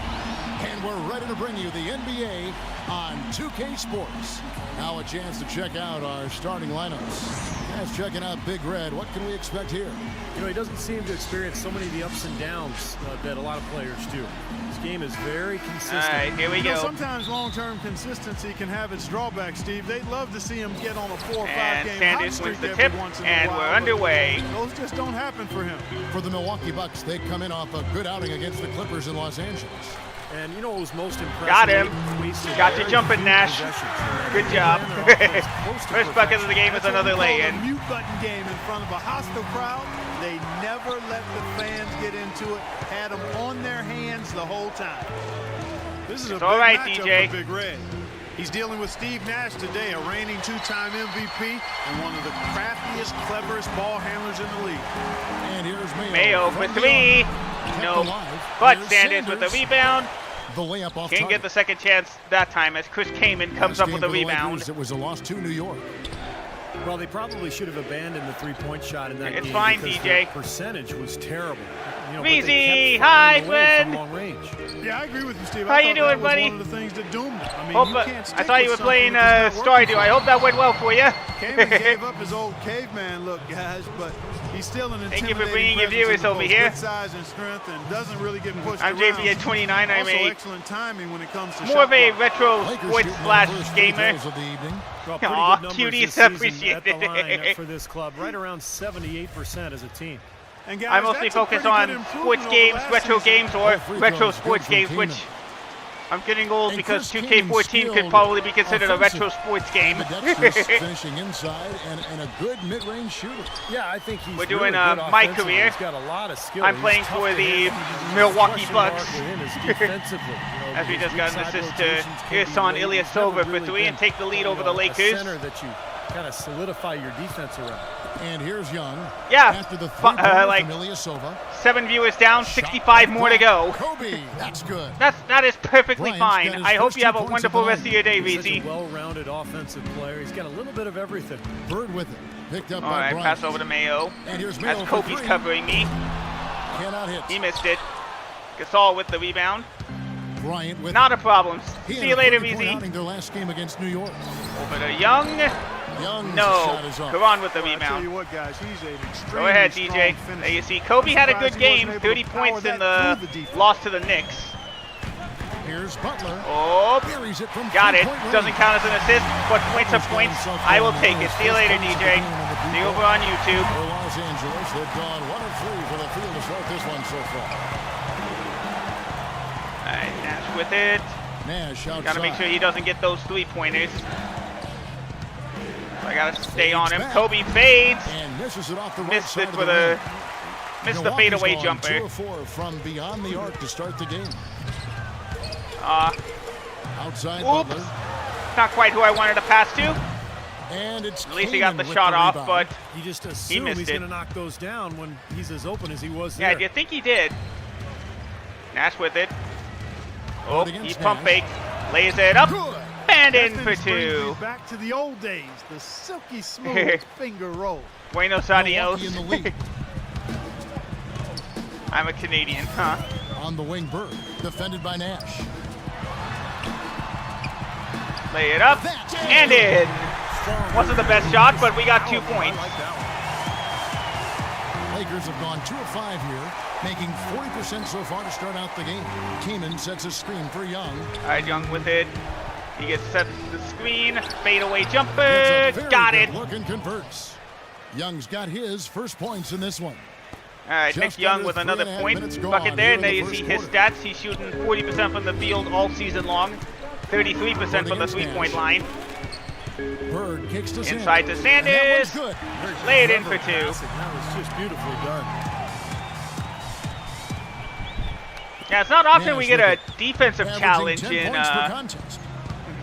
And we're ready to bring you the NBA on 2K Sports. Now a chance to check out our starting lineups. Guys, checking out Big Red. What can we expect here? You know, he doesn't seem to experience so many of the ups and downs that a lot of players do. His game is very consistent. All right, here we go. Sometimes long-term consistency can have its drawbacks, Steve. They'd love to see him get on a 4 or 5 And game Sanders hot wins streak the every tip, once in a and while, we're but underway. Those just don't happen for him. For the Milwaukee Bucks, they come in off a good outing against the Clippers in Los Angeles. And you know what was most impressive? Got him. Got you jumping, Nash. Good job. First bucket of the game is another lay-in. Mute button game in front of a hostile crowd. They never let the fans get into it. Had them on their hands the whole time. This is a big all right, matchup DJ. for Big Red. He's dealing with Steve Nash today, a reigning 2-time MVP and one of the craftiest, cleverest ball handlers in the league. And here's Mayo for 3. No. But Sanders with the rebound. The layup off Can't get the second chance that time as Chris Kaman comes up with a rebound. It was a loss to New York. Well, they probably should have abandoned the 3-point shot in that game. It's fine, because DJ. The percentage was terrible. You know, Weezy, but they kept firing away Heisman. from long range. Yeah, I agree with you, Steve. How you doing, that was buddy? one of the things that doomed him. I mean, Hope, you can't stick I thought you were with playing something that's not working Stardew. for I you. hope that went well for you. Kaman gave up his old caveman look, guys, but he's still an Thank you for intimidating bringing your presence viewers in over both here. good size and strength, and doesn't really get pushed I'm around. JP at 29. I'm Also a excellent timing when it comes to more shot of a block. retro Lakers sports shooting slash their first free gamer. throws of the evening. Well, pretty Aw, good numbers cuties, this season appreciate at the line it. for this club, right around 78% as a team. And guys, I mostly that's a focus pretty on good improvement sports over games, last retro season. games, or free retro throws sports good games, from which Kaman. I'm getting old And because Chris 2K14 Kaman's could probably be skilled considered a retro offensive. sports game. Ambidextrous, finishing inside, and a good mid-range shooter. Yeah, I think he's We're really doing good my offensively. career. He's got a lot of skill. I'm He's playing tough for to the hit. Milwaukee Question mark Bucks. with him is defensively. You know, As we his just got an weak side assist to rotations can be Irsan late. Ilyasova He's never for really 3 and been, take the lead over you the know, Lakers. A center that you kind of solidify your defense around. And here's Young. Yeah, After the three-pointer like from Ilyasova. 7 viewers down, 65 more to go. Kobe, that's good. That is perfectly Bryant's fine. got his I hope first you have 2 a points wonderful of the rest of your day, He's such a Reezy. well-rounded offensive player. He's got a little bit of everything. Bird with it. Picked up All by right, Bryant. pass over to Mayo. And here's Mayo As for Kobe's 3. covering me. Cannot hit. He missed it. Gasol with the rebound. Bryant with Not a problem. He See had you a later, 30-point Reezy. outing their last game against New York. Over to Young. Young's No. shot is off. Karan with the Well, I tell you rebound. what, guys, he's an extremely Go ahead, strong DJ. finisher. There you see, Kobe had a good Surprised he game. wasn't able 30 to power points in that the through the defense. loss to the Knicks. Here's Butler. Oh, Buries it from got it. three-point Doesn't range. count as an assist, but points are points. I will take it. See you later, DJ. See you over on YouTube. For Los Angeles, they've gone 1 of 3 for the field to start this one so far. All right, Nash with it. Nash outside. Gotta make sure he doesn't get those 3-pointers. I gotta stay on him. back. Kobe fades. And misses it off the right Missed side it of with the a rim. missed the Milwaukee's fadeaway gone jumper. 2 of 4 from beyond the arc to start the game. Outside Oops. Butler. Not quite who I wanted to pass to. And it's At least he got the Kanan with shot off, rebound. but You just assume missed he's it. going to knock those down when he's as open as he was yeah, there. do you think he did? Nash with it. Oh, against he pump Nash. fake. Lays it up. Good. And in for Pistons brings me 2. back to the old days, the silky smooth finger roll. Buenos Milwaukee adios. in the lead. I'm a Canadian, huh? On the wing, Bird. Defended by Nash. Lay it up. That's And in. Wasn't the best shot, but we got 2 points. Lakers have gone 2 of 5 here, making 40% so far to start out the game. Keenan sets a screen for Young. All right, Young with it. He gets set to the screen. Fadeaway It's jumper. a very Got good it. look and converts. Young's got his first points in this one. All right, Nick Just Young under with 3.5 another point minutes gone bucket there. here And there in you the see first his quarter. stats. He's shooting 40% from the field all season long. 33% from the against 3-point Nash. line. Bird kicks to Inside to Sanders. And that one's Sanders. good. Lay it in for 2. Classic. That was just beautifully done. Yeah, it's not often we Nash get a with it. defensive Averaging challenge 10 in. points per contest.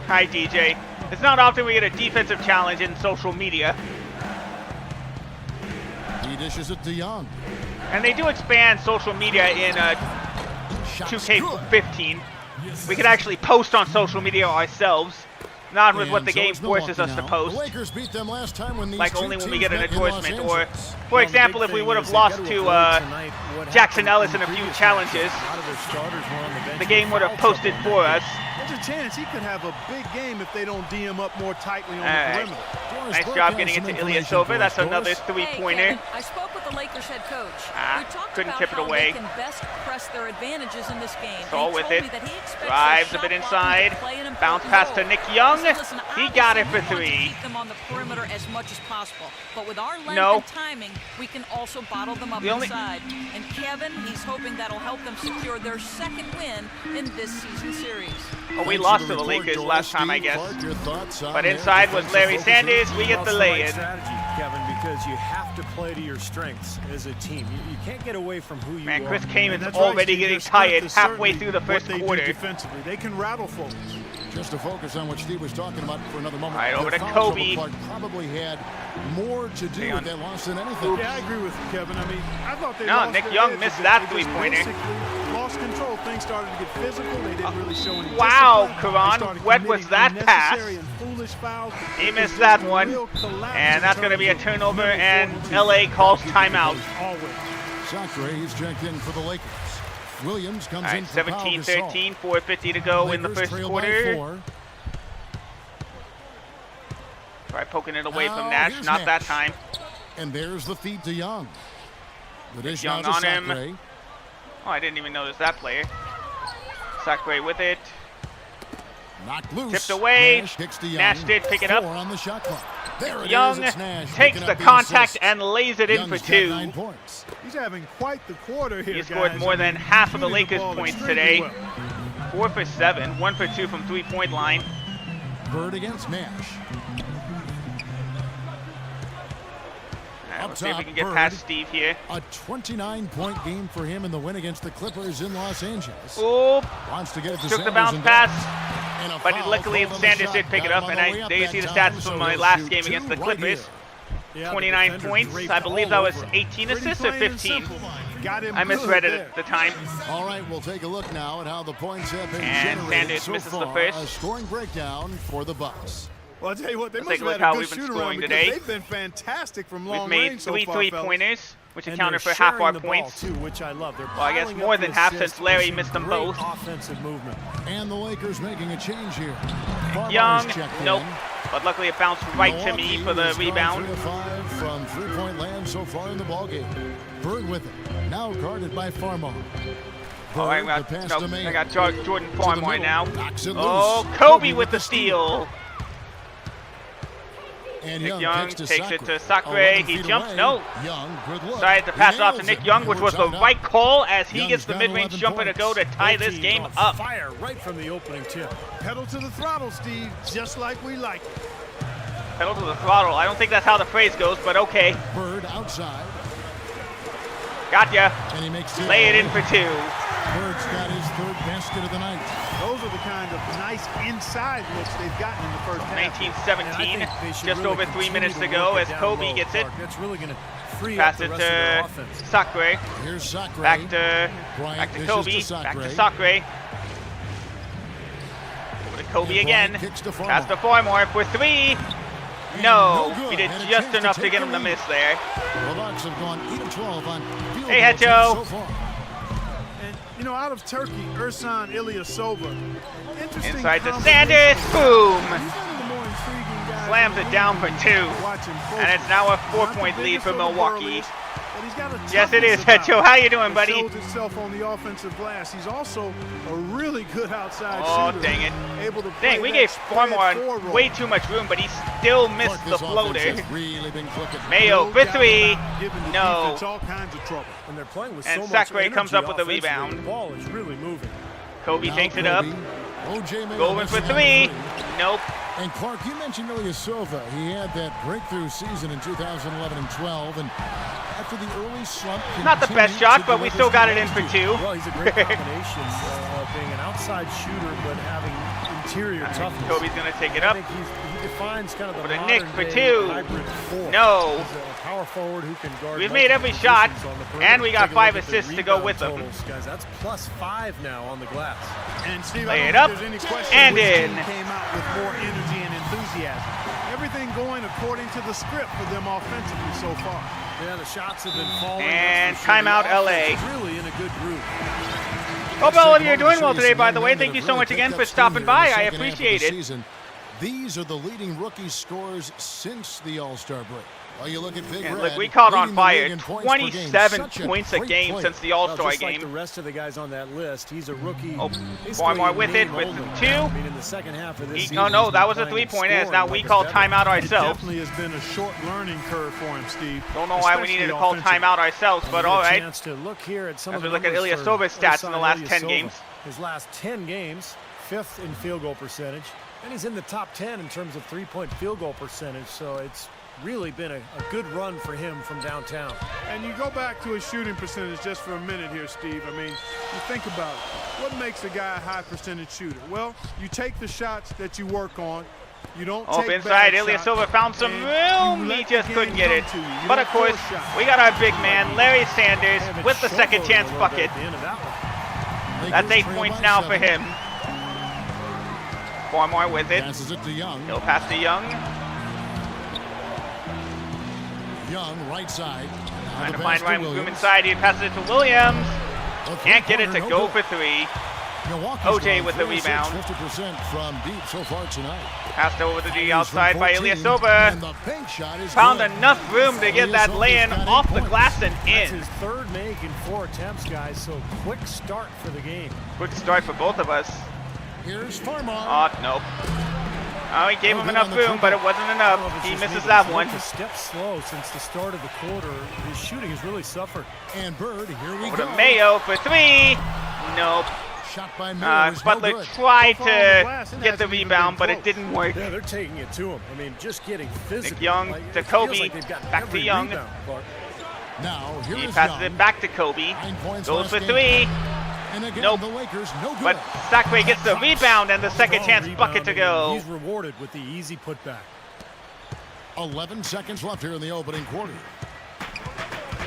Hi, DJ. It's not often we get a defensive challenge in social media. He dishes it to Young. And they do expand social media in Shot's 2K15. We can actually post on social media ourselves, not with what And the so game it's forces Milwaukee us to now. post. The Lakers beat them last time when these Like two only when we teams get an met in Los endorsement, or, Angeles. for example, if we would have lost to Jackson Ellis in a few challenges, the game would have posted for us. There's a chance he could have a big game if they don't D him up more tightly on the Alright. perimeter. Doris Nice Burke job has getting some it to information Ilyasova. for That's us, another Doris. 3-pointer. Hey, Kevin, I spoke with the Lakers head coach. Ah, We talked couldn't about tip it how away. they can best press their advantages in this game. Saul He with told it. me that he expects Drives their a bit shot blocking inside. to play an Bounce important pass to role. Nick Young. He said, "Listen, He got it obviously for we want to 3. keep them on the perimeter as much as possible. But with our length No. and timing, we can also bottle them up The only- inside. And Kevin, he's hoping that'll help them secure their second win in this season series. Oh, we Thanks lost for to the report, Lakers Doris. last time, I Steve guess. Clark, your thoughts on But their inside was defensive Larry focuses? Sanders. We get Well, the it's right lay-in. strategy, Kevin, because you have to play to your strengths as a team. You can't get away from who you Man, are. Chris And Kaman's that's right, already Steve. getting Their strength tired is halfway certainly through the first what they do quarter. defensively. They can rattle folks. Just to focus on what Steve was talking about for another moment. All right, over their to foul Kobe. trouble, Clark probably had more to do Hang with on. that loss than anything. Yeah, I agree with you, Kevin. I mean, I thought they No, lost Nick their Young edge missed a bit. that They just three-pointer. basically lost control. Things started to get physical. They didn't really show any Wow, discipline. Karan, They started what was committing that pass? unnecessary and foolish fouls. He It missed was that just a one. real collapse And in that's going to be a terms of turnover, mental and fortitude. LA calls timeout. Always. Sacre, he's checked in for the Lakers. Williams comes All in right, for Pau 17-13, Gasol. 4:50 to go in the Lakers first trail by quarter. 4. Try poking it away Now, from Nash. here's Not that Nash. time. And there's the feed to Young. The dish Young now to on him. Sacre. Oh, I didn't even notice that player. Sacre with it. Knocked loose. Tipped away. Nash kicks to Young. Nash did pick it up. 4 on the shot clock. There it Young is. It's Nash takes picking the up contact assist. and lays it in Young's for got 2. 9 points. He's having quite the quarter here, He scored guys. more I than mean, half of the shooting Lakers' ball points extremely today. well. 4 for 7, 1 for 2 from 3-point line. Bird against Nash. All right, Up let's see if we top, can get Bird. past Steve here. A 29-point game for him in the win against the Clippers in Los Angeles. Oop, Wants to get it to took Sanders the bounce and pass. And a But foul luckily called on the Sanders shot. did pick it Got up, him and on the way up there you that see the time, stats so from my he'll last shoot game 2 against the right Clippers. here. Yeah, the 29 defenders points. draped I believe all that was over him. 18 Pretty assists or plain and 15. simple. Got him I misread good it there. at the time. All right, we'll take a look now at how the points have been And generated Sanders so misses the far. first. A scoring breakdown for the Bucks. Well, I'll tell you what, they Let's must take a have look had how a good we've been shoot scoring around because today. they've been fantastic from We've long made range so 3 far, three-pointers, which And accounted they're for half our sharing the ball, points. too, which I love. They're Well, I guess piling more up than the half assists since Larry and missed them great both. Offensive movement. And the Lakers making a change here. Young, Farmer's checked nope. in. but luckily it bounced right to me for the Milwaukee rebound. has gone 3 of 5 from three-point land so far in the ballgame. Bird with it. Now guarded by Farmar. Oh, I got Jordan Farmar now. Oh, Loose. Kobe with the steal. And Nick Young takes it to Sacre. Sacre. He jumps. No. Young, good look. Decided to pass it off to Nails Nick it. Young, which was the Timed out. right call as he Young's gets the got mid-range 11 jumper to go to tie Both this teams game on up. Fire right from the opening tip. Pedal to the throttle, Steve, just like we like it. Pedal to the throttle. I don't think that's how the phrase goes, but okay. Bird outside. Got ya. And he makes 2. Lay it in for 2. Bird's got his 3rd basket of the night. Those are the kind of nice inside looks they've gotten in the first half. 19-17. Just over 3 minutes to go as Kobe gets it. That's really going to free Pass up the it rest of their to offense. Sacre. Here's Sacre. Back to Bryant dishes Kobe. to Back to Sacre. Sacre. Over to Kobe And again. Bryant kicks to Farmar. Pass to Farmar for 3. And No, good. he did And a just chance to enough to take get the him to lead. miss there. The Bucks have gone 8 of 12 on field Hey, goal Hecho. attempts so far. And, you know, out of Turkey, Ersan Ilyasova. Interesting Inside to combination. Sanders. Boom. He's one of the more intriguing guys Slams in it the down league for 2. watching closely. And it's now a Not the 4-point lead biggest for of the Milwaukee. worldies, but he's got a Yes, it is, toughness about Hecho. him How you doing, that buddy? shows itself on the offensive glass. He's also a really good outside Oh, shooter. dang it. Able to Dang, play we that gave spread Farmar four role. way too much room, but he still missed the Clark, his floater. offense has really been clicking. Mayo No for doubt 3. about giving the No. defense all kinds of trouble. And they're playing with And so much Sacre comes energy up with the offensively. rebound. The ball is really moving. Kobe Now takes it up. Kobe. O.J. Mayo Going for missing on 3. the Nope. And Clark, you mentioned Ilyasova. He had that breakthrough season in 2011 and 12, and after the early slump, Not the best continued shot, to but we deliver still got it some in for runs. 2. Well, he's a great combination of being an outside shooter but having interior toughness. Kobe's going to take it I up. think he defines kind of the Over to Nick for modern-day 2. hybrid 4. No. He's a power forward who can guard. We've made every shot, multiple positions on the perimeter. and we got Take a 5 look at the assists to go rebound with them. totals, guys. That's +5 now on the glass. And Steve, Lay I it don't up, think there's any question and which in. team came out with more energy and enthusiasm. Everything going according to the script for them offensively so far. Yeah, the shots have been falling. And that's for sure. timeout, The offense LA. is really in a good groove. Hope all of you are doing well today, by the way. Thank you so much again for stopping by. I appreciate it. These are the leading rookie scores since the All-Star break. Well, you look at Big And Red, look, we caught on leading the fire. league in points per game. 27 Such a points a great game player. since the Well, All-Star just like the game. rest of the guys on that list, he's a rookie. Oh, basically Farmar in with it name with only. 2. I mean, in the second half of this season, Oh, no, he's that been was a playing and three-point. As now scoring we like a call veteran. timeout It ourselves. definitely has been a short learning curve for him, Steve. Don't know why we needed to call Especially timeout ourselves, but Get all a right. chance to look here at some As of we the look at numbers for Ilyasova's stats in the last 10 Ilyasova. games. His last 10 games, 5th in field goal percentage, and he's in the top 10 in terms of three-point field goal percentage. So it's really been a good run for him from downtown. And you go back to his shooting percentage just for a minute here, Steve. I mean, you think about it. What makes a guy a high percentage shooter? Well, you take the shots that you work on. You don't Up take inside, bad shots, Ilyasova found some and room. you He let just the couldn't game get it. come to you. You But don't of course, force shots. we got our big man, Larry Sanders, Haven't with the second showboated chance a little bit bucket. at the end of that one. That's 8 Lakers trail points by now for 7. him. Farmar with it. Passes it to Young. He'll pass to Young. Young, right side. Trying to Now the find pass to room Williams. inside. He passes it to Williams. A Can't get it to three-pointer, go no for good. 3. Milwaukee's OJ gone with the 3 of 6, rebound. 50% from deep so far tonight. Passed over to the Fires outside from by 14, Ilyasova. and the bank shot is Found good. enough room to get that Ilyasova's lay-in got 8 off the points. glass and That's in. his third make in 4 attempts, guys. So quick start for the game. Quick start for both of us. Here's Farmar. Oh, nope. Oh, he gave him good enough on the room, but it triple. wasn't I don't know if enough. it's He just misses me, but that he's one. looked a step slow since the start of the quarter. His shooting has really suffered. And Bird, here we Over go. to Mayo for 3. Nope. Shot by Mayo is no Butler good. tried So far on the to glass, it get the hasn't even rebound, been but it close. didn't work. Yeah, they're taking it to him. I mean, just getting physical. Young Like, to it feels Kobe. like they've gotten Back to every Young. rebound, Clark. Now, here He is passes Young. it back to Kobe. 9 points Goes last for game. 3. And again, Nope. the Lakers, no good. But Sacre gets the rebound and the second chance bucket to Rebounding, go. He's rewarded with the easy putback. 11 seconds left here in the opening quarter.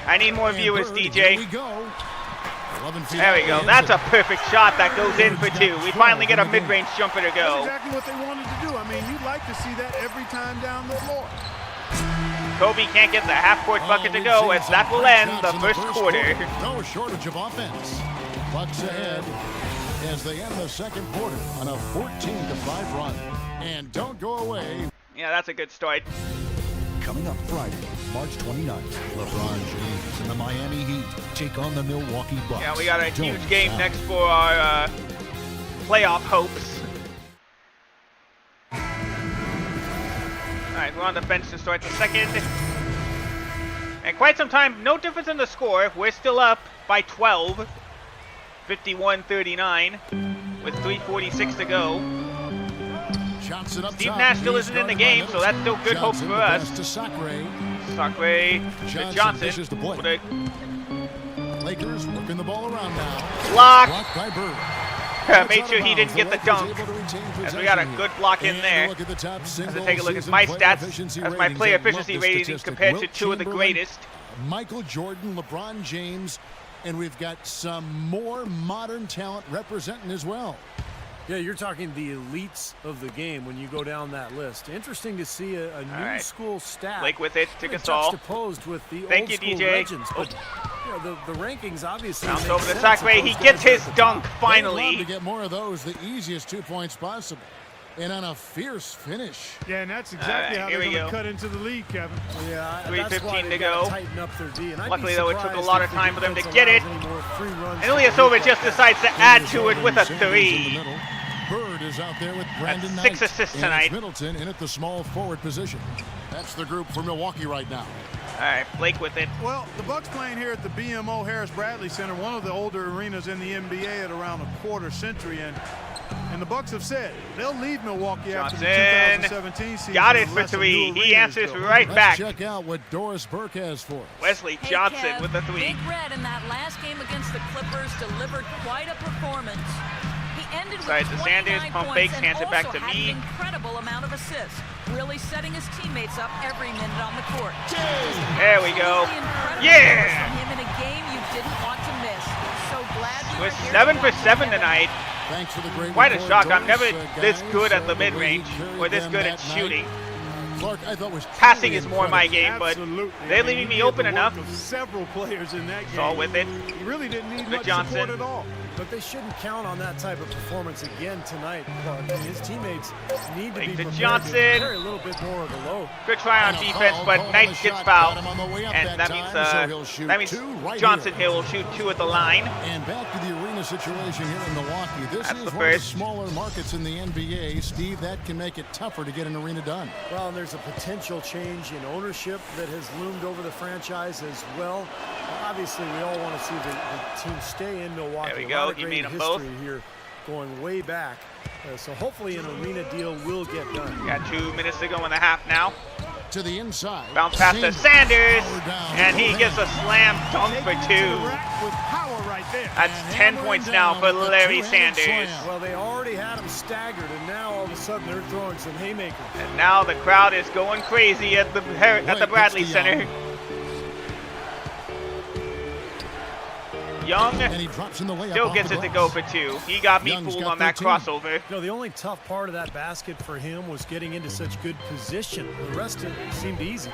I need more And viewers, Bird, here DJ. we go. 11 feet There we out, go. he That's hits a perfect shot that goes in for 2. We finally get a Twelve in the mid-range jumper to That's go. exactly what they wanted to do. I mean, you'd like to see that every time down the floor. Kobe can't get the half-court bucket to we've go seen as some that will great end shots the in first quarter. No shortage of offense. Bucks ahead as they end the second quarter on a 14-5 run. And don't go away. Yeah, that's a good start. Coming up Friday, March 29th, LeBron James and the Miami Heat take on the Milwaukee Bucks. Yeah, we got a Don't huge game stop. next for our playoff hopes. All right, we're on the bench to start the second. And quite some time, no difference in the score. We're still up by 12, 51-39, with 3:46 to go. Johnson up Steve top. Nash still He's isn't in the guarded by game, so that's still good hopes Johnson, for the us. pass to Sacre. Sacre to Johnson. dishes to Blake. With a Lakers working the ball around now. block. Blocked by Bird. Made sure he didn't get the dunk. As we got a good block in there. Look at the top As I take a look at my stats, as my player efficiency rating compared to two of the greatest. Michael Jordan, LeBron James, and we've got some more modern talent representing as well. Yeah, you're talking the elites of the game when you go down that list. Interesting to see a new right. school staff. Blake with it to kinda Gasol. juxtaposed with the Thank old you, school DJ. legends. But you know, the rankings obviously Bounce make over to sense Sacre. if He those gets guys are his at the dunk top. They'd love to finally. get more of those, the easiest 2 points possible. And on a fierce finish. Yeah, and that's exactly All how right, here they're we going go. to cut into the lead, Kevin. Yeah, 3:15 to they go. tighten up their D. And I'd Luckily, be though, it took a surprised lot if of the time for them to defense get it. allows any more free runs And to Ilyasova the just defense. decides to add to it with a Sanders in the 3. middle. Bird is out there with Brandon That's 6 Knight. assists And tonight. it's Middleton in at the small forward position. That's the group for Milwaukee right now. All right, Blake with it. Well, the Bucks playing here at the BMO Harris Bradley Center, one of the older arenas in the NBA at around a quarter century. And the Bucks have said they'll leave Milwaukee after the Johnson 2017 season. got it for unless a 3. new He arena answers is built. right Let's back. check out what Doris Burke has for us. Wesley Hey, Johnson Kev, with the 3. Big Red in that last game against the Clippers delivered quite a performance. He ended Sorry, with the 29 Sanders pump points fakes, and hands it back also to had me. an incredible amount of assists, really setting his teammates up every minute on the court. There we go. Really incredible Yeah! numbers from him in a game you didn't want to miss. So glad we We're were here 7 to for watch 7 Kevin. tonight. Thanks for the great Quite a report, shock. I'm Doris. never this Guys, good at the the way mid-range you carried or this them good at that night. shooting. Clark, I thought was Passing truly is more my incredible. game, but Absolutely. they're I mean, leaving he me did open the enough. work of several players in that game. Saul with it. He really didn't need much Johnson. support at all. But they shouldn't count on that type of performance again tonight, Clark. I mean, his teammates need to Like be the prepared Johnson. to carry a little bit more of the load. Good try on And a defense, foul but called on Knight the gets shot. fouled. Got him on the way up And that time, so he'll shoot means two right Johnson here. here will shoot 2 at the line. And back to the arena situation here in Milwaukee. This That's is the one of the first. smaller markets in the NBA. Steve, that can make it tougher to get an arena done. Well, and there's a potential change in ownership that has loomed over the franchise as well. Obviously, we all want to see the team stay in Milwaukee. There we A go. lot of He great made them both. history here going way back. So hopefully an arena deal will get done. Got 2 minutes to go in the half now. To the inside. Bounce pass to Sanders, and he gets a slam dunk for Taking it to 2. the rack with power right there. That's And 10 hammering points now down for with the Larry two-handed Sanders. slam. Well, they already had him staggered, and now all of a sudden they're throwing some haymakers. And now the crowd is going crazy at the Bradley gets the Center. Young And he drops in the layup still off gets the it to glass. go for 2. He got me Young's fooled got on that 13. crossover. You know, the only tough part of that basket for him was getting into such good position. The rest of it seemed easy.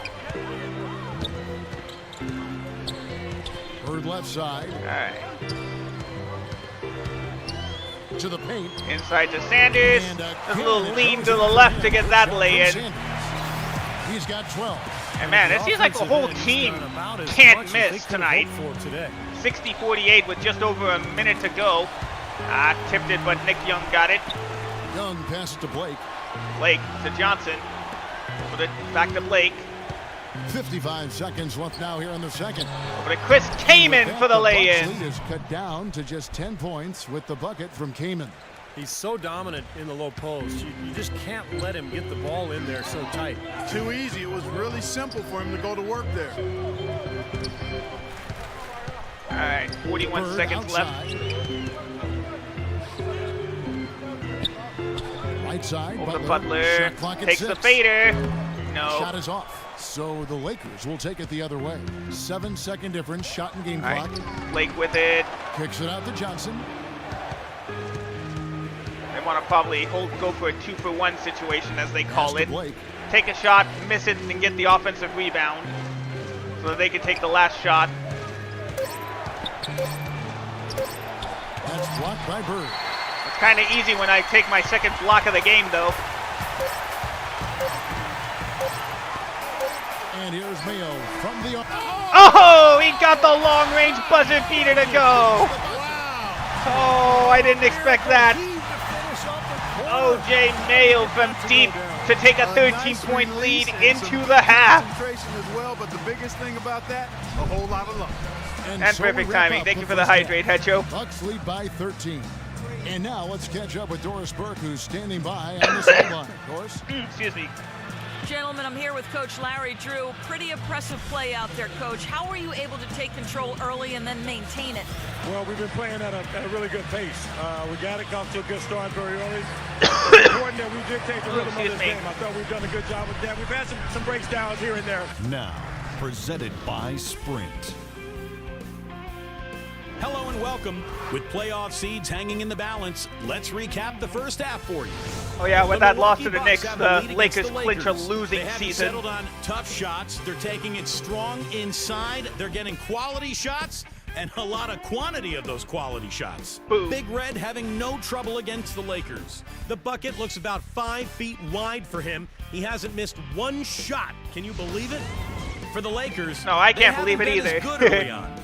Bird left side. All right. To the paint. Inside to Sanders. And There's a cannon little that lean goes to in the for left him. to get Good that shot from lay in. Sanders. He's got 12. And man, it seems like the whole Offensive team end, he's done about as can't much as they miss could have tonight. hoped for today. 60-48 with just over a minute to go. Tipped it, but Nick Young got it. Young passes to Blake. Blake to Johnson. Put it back to Blake. 55 seconds left now here in the second. Over to Chris Kaman for the Bucks lay-in. lead is cut down to just 10 points with the bucket from Kaman. He's so dominant in the low post. You just can't let him get the ball in there so tight. Too easy. It was really simple for him to go to work there. All right, 41 Bird seconds outside. left. Right side. Over to Butler. Shot clock at Takes the 6. fader. No. Shot is off. So the Lakers will take it the other way. 7-second difference. Shot and game All clock. right, Blake with it. Kicks it out to Johnson. They want to probably go for a 2-for-1 situation, as they Pass call to it. Blake. Take a shot, miss it, and get the offensive rebound so that they can take the last shot. That's blocked by Bird. It's kind of easy when I take my second block of the game, though. And here's Mayo from the... Oh, he got the long-range buzzer beater to go. Oh, I didn't expect that. O.J. Mayo from deep to take a 13-point lead into the half. As well, but the biggest thing about that, a whole lot of luck. And perfect timing. Thank you for the hydrate, Hecho. Bucks lead by 13. And now let's catch up with Doris Burke, who's standing by on the sideline. Doris? Excuse me. Gentlemen, I'm here with Coach Larry Drew. Pretty impressive play out there, Coach. How were you able to take control early and then maintain it? Well, we've been playing at a really good pace. We got it off to a good start very early. It's important that we dictate the rhythm of this game. I thought we've done a good job with that. We've had some breaks down here and there. Now, presented by Sprint. Hello and welcome. With playoff seeds hanging in the balance, let's recap the first half for you. Oh yeah, with The that loss to Milwaukee the Bucks Knicks, have the lead Lakers against the clinch a Lakers. losing They haven't season. settled on tough shots. They're taking it strong inside. They're getting quality shots and a lot of quantity of those quality shots. Boom. Big Red having no trouble against the Lakers. The bucket looks about 5 feet wide for him. He hasn't missed one shot. Can you believe it? For the Lakers, No, I can't they believe it haven't been either. as good early on.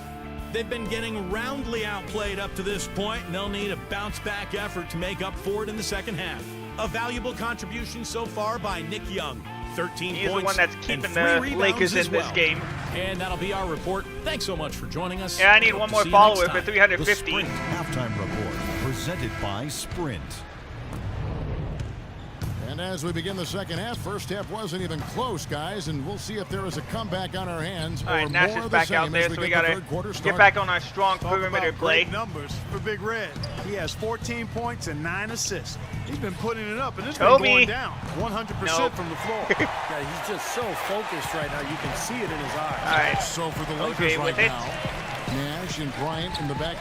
They've been getting roundly outplayed up to this point, and they'll need a bounce-back effort to make up for it in the second half. A valuable contribution so far by Nick Young. 13 He's the points one that's and keeping 3 the rebounds Lakers as in this well. game. And that'll be our report. Thanks so much for joining us. Yeah, I need Hope one to more see you follower next for time. 350. The Sprint Halftime Report, presented by Sprint. And as we begin the second half, first half wasn't even close, guys, and we'll see if there is a comeback on our hands All right, or Nash more is of the back out same there, as we so we get the gotta third quarter get started. back on our strong Talk perimeter about play. great numbers for Big Red. He has 14 points and 9 assists. He's been putting it up, and it's been Kobe. going down 100% Nope. from the floor. Yeah, he's just so focused right now. You can see it in his eyes. All right, So for the Okay, Lakers with right it. now, Nash and Bryant in the back,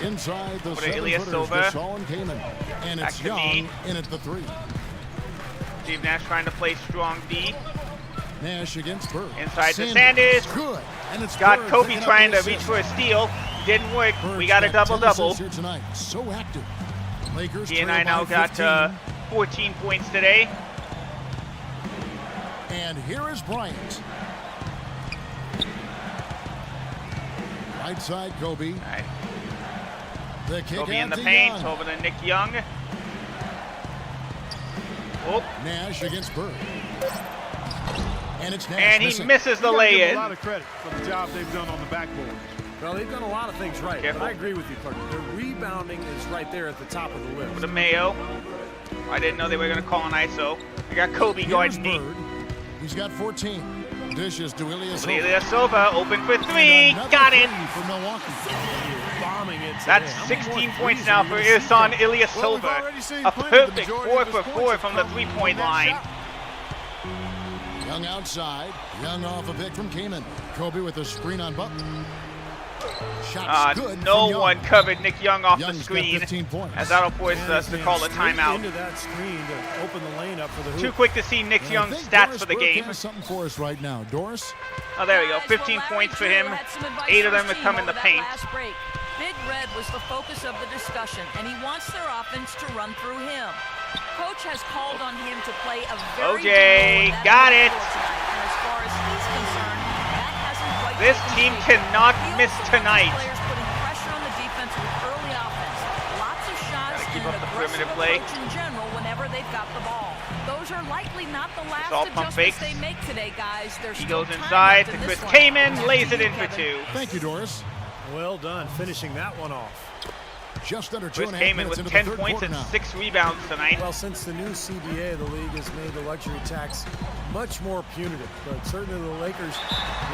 inside the What a Ilyas 7-footers, Silva. Gasol and Kaman. And Back it's to Young me. in at the 3. Steve Nash trying to play strong D. Nash against Bird. Inside to Sanders. Good. And it's Got Bird Kobe picking up trying the to reach assist. for a steal. Didn't work. Bird's We got a got 10 double-double. assists here tonight. So active. Lakers He and trail I now by got 15. 14 points today. And here is Bryant. Right side, Kobe. All right, The kick Kobe out in the to paint Young. over to Nick Young. Oh, Nash against Bird. And it's Nash and he missing. misses the You gotta give him a lay-in. lot of credit for the job they've done on the backboard. Well, they've done a lot of things right, Careful. but I agree with you, Clark. The rebounding is right there at the top of the For list. the Mayo. I didn't know they were going to call an ISO. We got Kobe Here's guarding me. Bird. He's got 14. Dishes to Ilyas Ilyas Silva open for 3. Got it. For Milwaukee. Bombing it today. That's How many 16 more points threes now are for you gonna see Irsan from- Ilyas Well, we've Silva. already seen A plenty. The perfect majority 4 of his for points 4 have from the come three-point from that line. shot. Young outside. Young off a pick from Kaman. Kobe with a screen on Button. Shots good. No from Young. one covered Nick Young off Young's the got screen, 15 points. as that'll force And us he's to call a straight timeout. into that screen to open the lane up for the hoop. Too quick to see Nick And I Young's think stats Doris for the Burke game. has something for us right now. Doris? Oh, there we go. Guys, 15 well, points for Larry him. Drew had some advice 8 of for them his have come team in the over that paint. last break. Big Red was the focus of the discussion, and he wants their offense to run through him. Coach has called on him to play a very OJ, big role in that got effort it. tonight. And as far as he's concerned, that hasn't quite This taken team shape. cannot He miss also wants his tonight. players putting pressure on the defense with early offense. Lots of shots Gotta keep and up an the aggressive perimeter play. approach in general whenever they've got the ball. Those are likely not the last all pump adjustments fakes. they make today, guys. There's He still goes time inside left to in Chris this one. Kaman, Back lays to it you, in for Kevin. 2. Thank you, Doris. Well done, finishing that one off. Just under Chris 2.5 Kaman minutes with into 10 the third points quarter and now. 6 rebounds tonight. Well, since the new CBA, the league has made the luxury tax much more punitive, but certainly the Lakers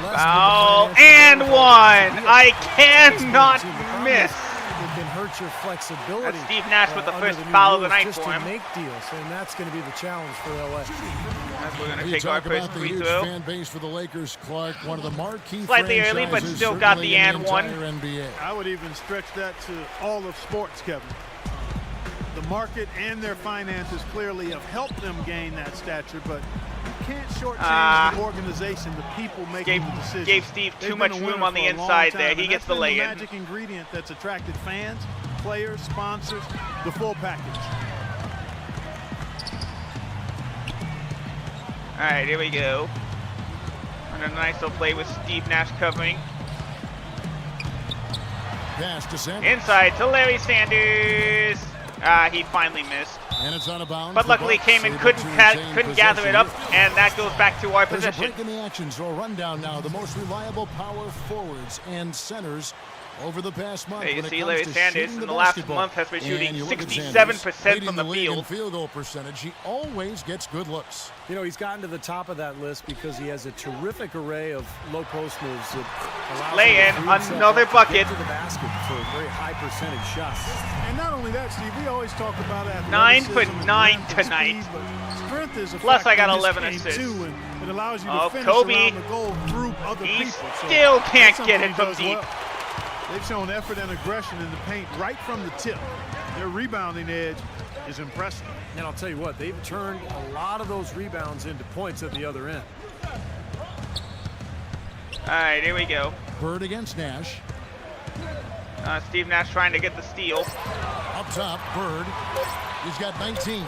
less. Foul with the and financial one. burden. I This cannot team, the problem miss. is It can hurt your flexibility. That's Steve Nash with the under first new foul of the rules night just for to him. make deals, and that's going to be the challenge for LA. We're going to You take our talk first about the free huge throw. fan base for the Lakers, Clark. One of the marquee Slightly early, but franchises, still got the certainly in and one. entire NBA. I would even stretch that to all of sports, Kevin. The market and their finances clearly have helped them gain that stature, but you can't shortchange the organization, the people making the decisions. Gave Steve They've too been much a room winner on the for a long inside time, there. and He gets that's the been lay-in. magic ingredient that's attracted fans, players, sponsors, the full package. All right, here we go. And a nice little play with Steve Nash covering. Pass to Sanders. Inside to Larry Sanders. He finally missed. And it's out of bounds. But luckily came in, couldn't gather it up, and that goes back to our There's possession. a break in the action, so a rundown now. The most reliable power forwards and centers over the past month. There you when see it Larry comes to Sanders shooting in the the last basketball. month has been shooting And you look at 67% Sanders, from the leading league in field. field goal percentage. He always gets good looks. You know, he's gotten to the top of that list because he has a terrific array of low post moves that allows Lay him to in, free himself another up, bucket. get to the basket for very high percentage shots. And not only that, Steve, we always talk about 9 for athleticism and 9 strength and tonight. speed, but strength is a Plus, I factor got in this 11 game, assists. too, and it allows you Oh, to finish Kobe. around the goal through other He people. So still can't that's get something it he from does deep. well. They've shown effort and aggression in the paint right from the tip. Their rebounding edge is impressive. And I'll tell you what, they've turned a lot of those rebounds into points at the other end. All right, here we go. Bird against Nash. Steve Nash trying to get the steal. Up top, Bird. He's got 19.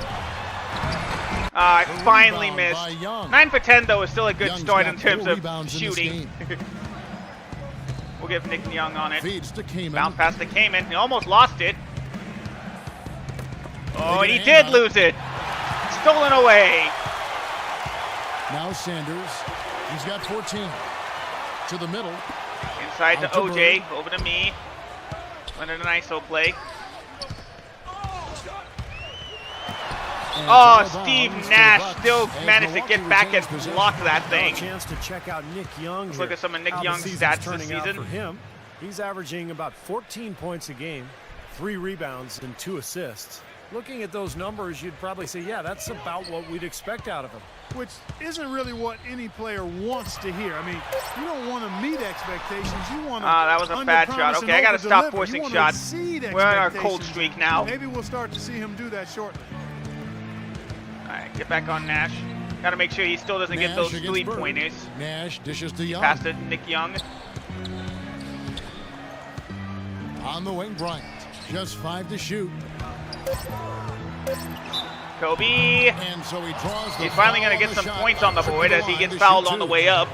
Finally rebound missed. by Young. 9 for 10, though, is still a good Young's start got in terms 4 of rebounds in this shooting. game. We'll give Nick Young on it. Feeds to Kamen. Bounce pass to Kamen. He almost lost it. Oh, and he They get a did hand on lose it. Stolen away. Now Sanders. He's got 14. To the middle. Inside to Out to OJ. Bird. Over to me. Under the nice little play. And Oh, it's out of Steve bounds to the Nash Bucks still as managed to Milwaukee get back and retains possession. block that Now a thing. chance to check out Nick Young. Let's here. look at some of Nick How the Young's season's stats this turning out season. For him, he's averaging about 14 points a game, 3 rebounds and 2 assists. Looking at those numbers, you'd probably say, yeah, that's about what we'd expect out of him. Which isn't really what any player wants to hear. I mean, you don't want to meet expectations. You want to That was a bad shot. Okay, I got to stop over-deliver. forcing You wanna shots. exceed We're on our cold expectations. streak now. Maybe we'll start to see him do that shortly. All right, get back on Nash. Got to make sure he still doesn't get Nash those against three-pointers. Bird. Nash dishes to Young. Pass to Nick Young. On the wing, Bryant. Just 5 to shoot. Kobe. And so he draws the He's finally foul going to on get the some shot points on the clock. board as he Line gets to fouled shoot on the 2. way up.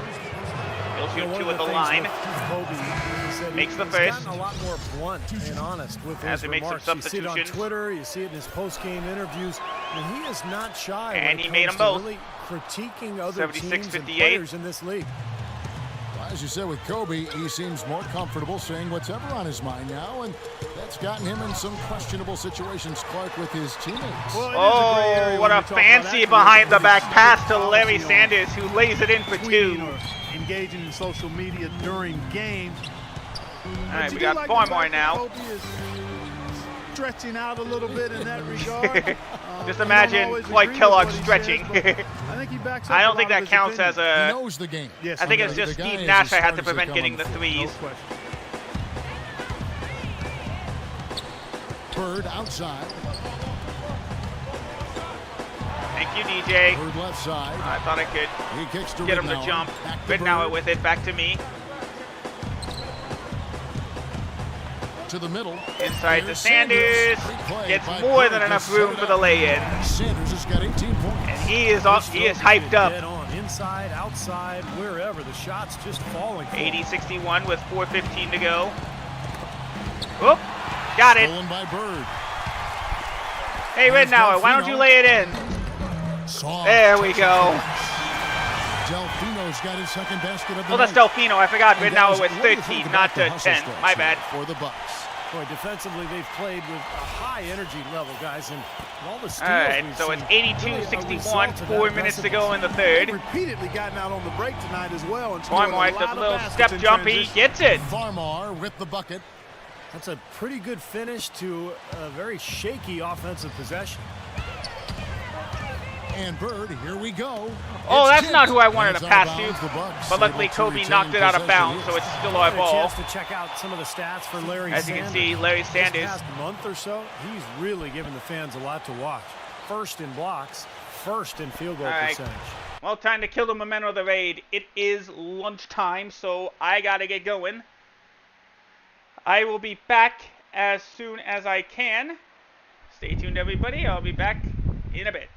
He'll You know, shoot one 2 of at the things line. with Kobe, he said Makes the he's first. gotten a lot more blunt and honest with As his he makes some remarks. You see it on substitutions. Twitter, you see it in his post-game interviews, and he is not shy And when he it made comes them to both. really critiquing other teams and 76-58. players in this league. As you said with Kobe, he seems more comfortable saying whatever on his mind now, and that's gotten him in some questionable situations, Clark, with his teammates. Well, it is a gray area Oh, what when a we talk about fancy athletes behind-the-back because pass to policy Larry on Sanders, who lays it in for tweeting 2. or engaging in social media during games. All But right, you we do got like 4 the more fact that now. Kobe is stretching out a little bit in that regard. Just we don't imagine always Floyd agree with Kellogg what he stretching. says, but I think he backs up I a don't think lot that of his counts as opinion. He a... knows the game. Yes, I think he it's does. just The guy Steve is Nash as I had to smart as they prevent come getting on the the floor. threes. No question. Bird outside. Thank you, DJ. Bird left side. I thought I could He kicks to get him to Ridnour. jump. Back to Ridnour Bird. with it, back to me. To the middle. Inside to Here's Sanders. Great play Gets by more Bird than to enough set room it for the up. lay-in. Sanders has got 18 points. And he is hyped Dead up. on, inside, outside, wherever. The shot's just falling. for him. 80-61 with 4:15 to go. Oop, got it. Stolen by Bird. Hey, Here's Ridnour, why don't you Delfino. lay it in? Soft There we touch go. pass. Delfino's got his second basket of the Well, that's night. Delfino. I forgot And that Ridnour was was what do you think 13, about not the hustle 10. stretch My here bad. For the Bucks. Boy, defensively, they've played with a high energy level, guys, and all the steals All right, we've so it's seen, really a 82-61, result of that 4 minutes to go in the They've third. repeatedly gotten out on the break tonight as well and scored a Farmar lot does a of little baskets step in jump. He transition. gets it. Farmar with the bucket. That's a pretty good finish to a very shaky offensive possession. And Bird, here we go. Oh, It's that's tipped. not who I wanted And to it's out of pass to. bounds. The Bucks But luckily, able to Kobe retain knocked it out of possession. bounds, so it's still our Had a ball. chance to check out some of the stats for Larry As you Sanders. can see, Larry Sanders. This past month or so, he's really given the fans a lot to watch. First in blocks, first in field goal All right. percentage. Well, time to kill the momentum of the raid. It is lunchtime, so I gotta get going. I will be back as soon as I can. Stay tuned, everybody. I'll be back in a bit.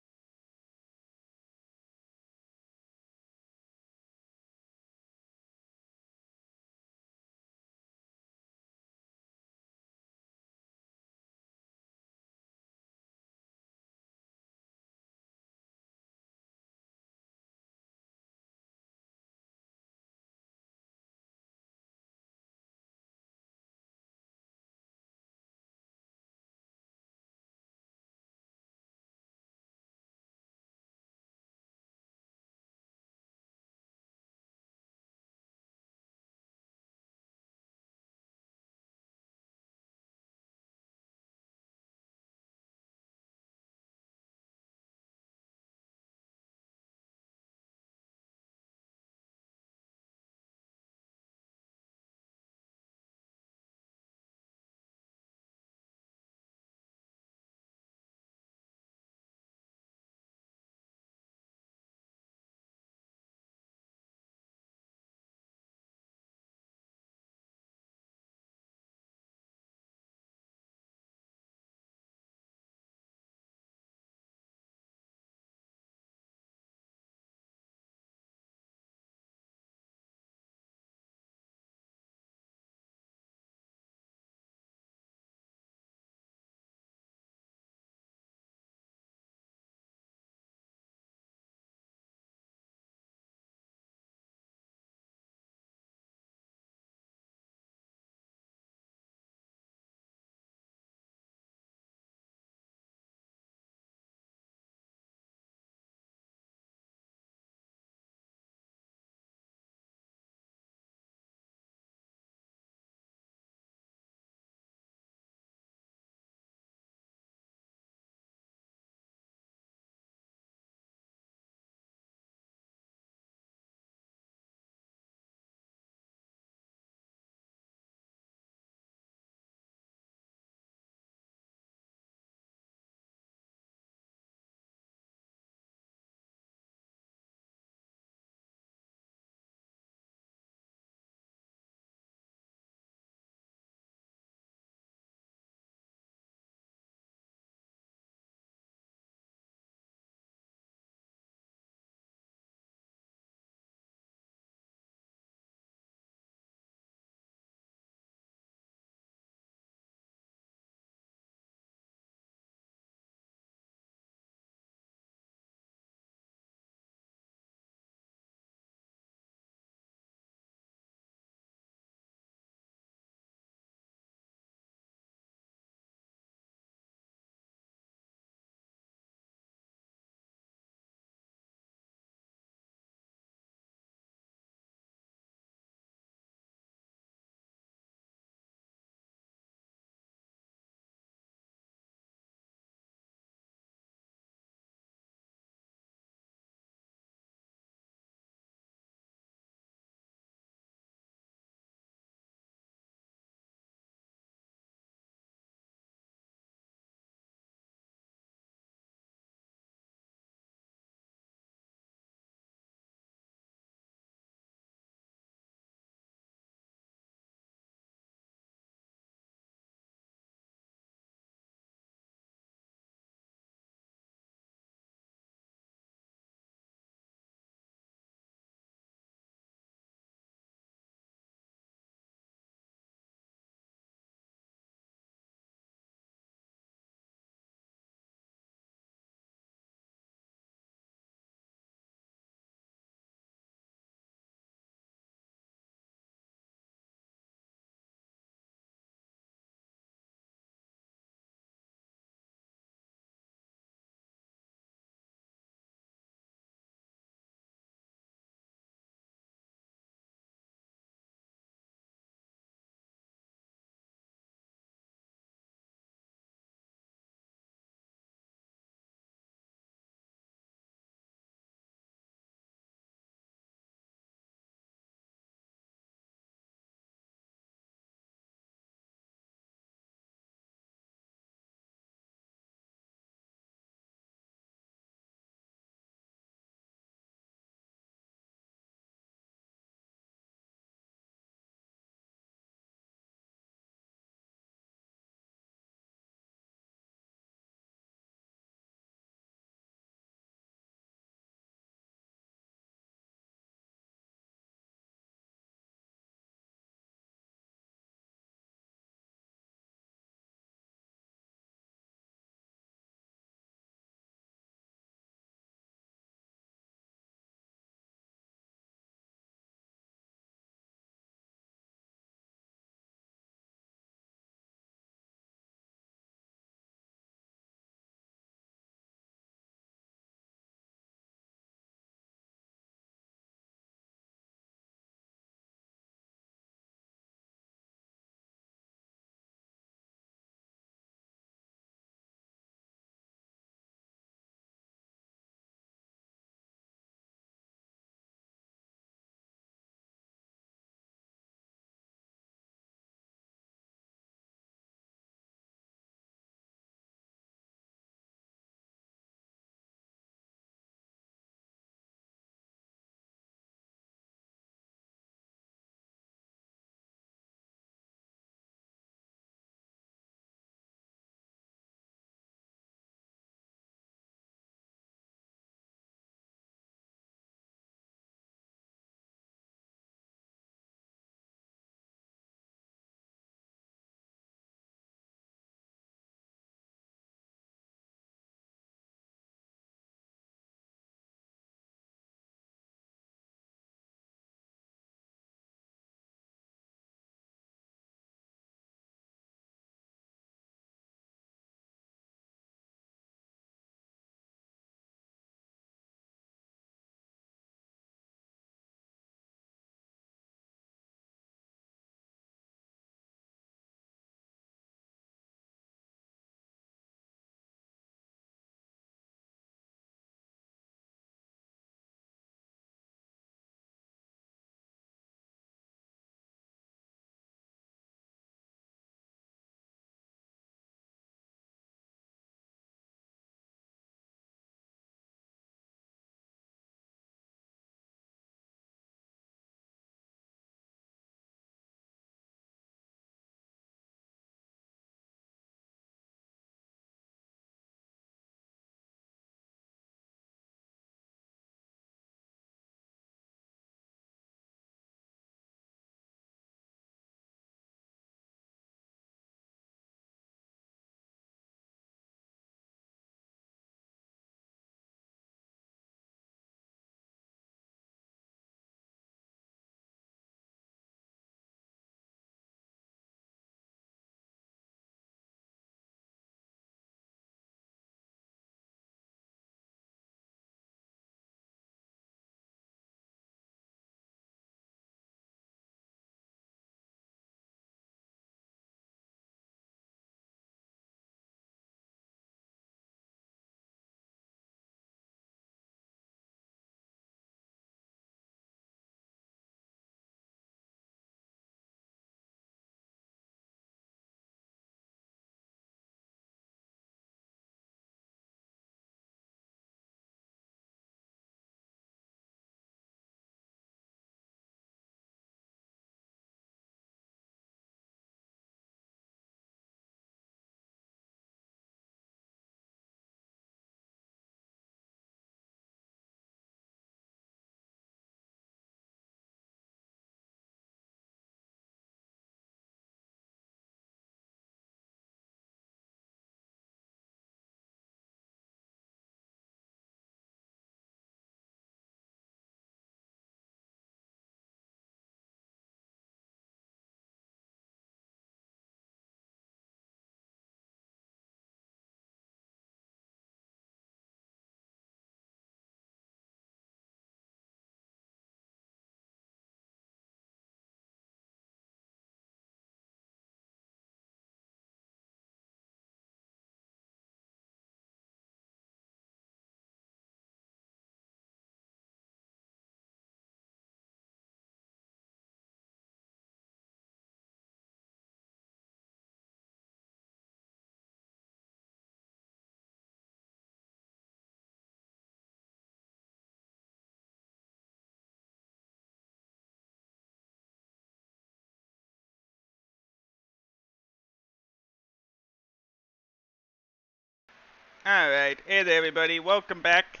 Alright, hey there everybody, welcome back.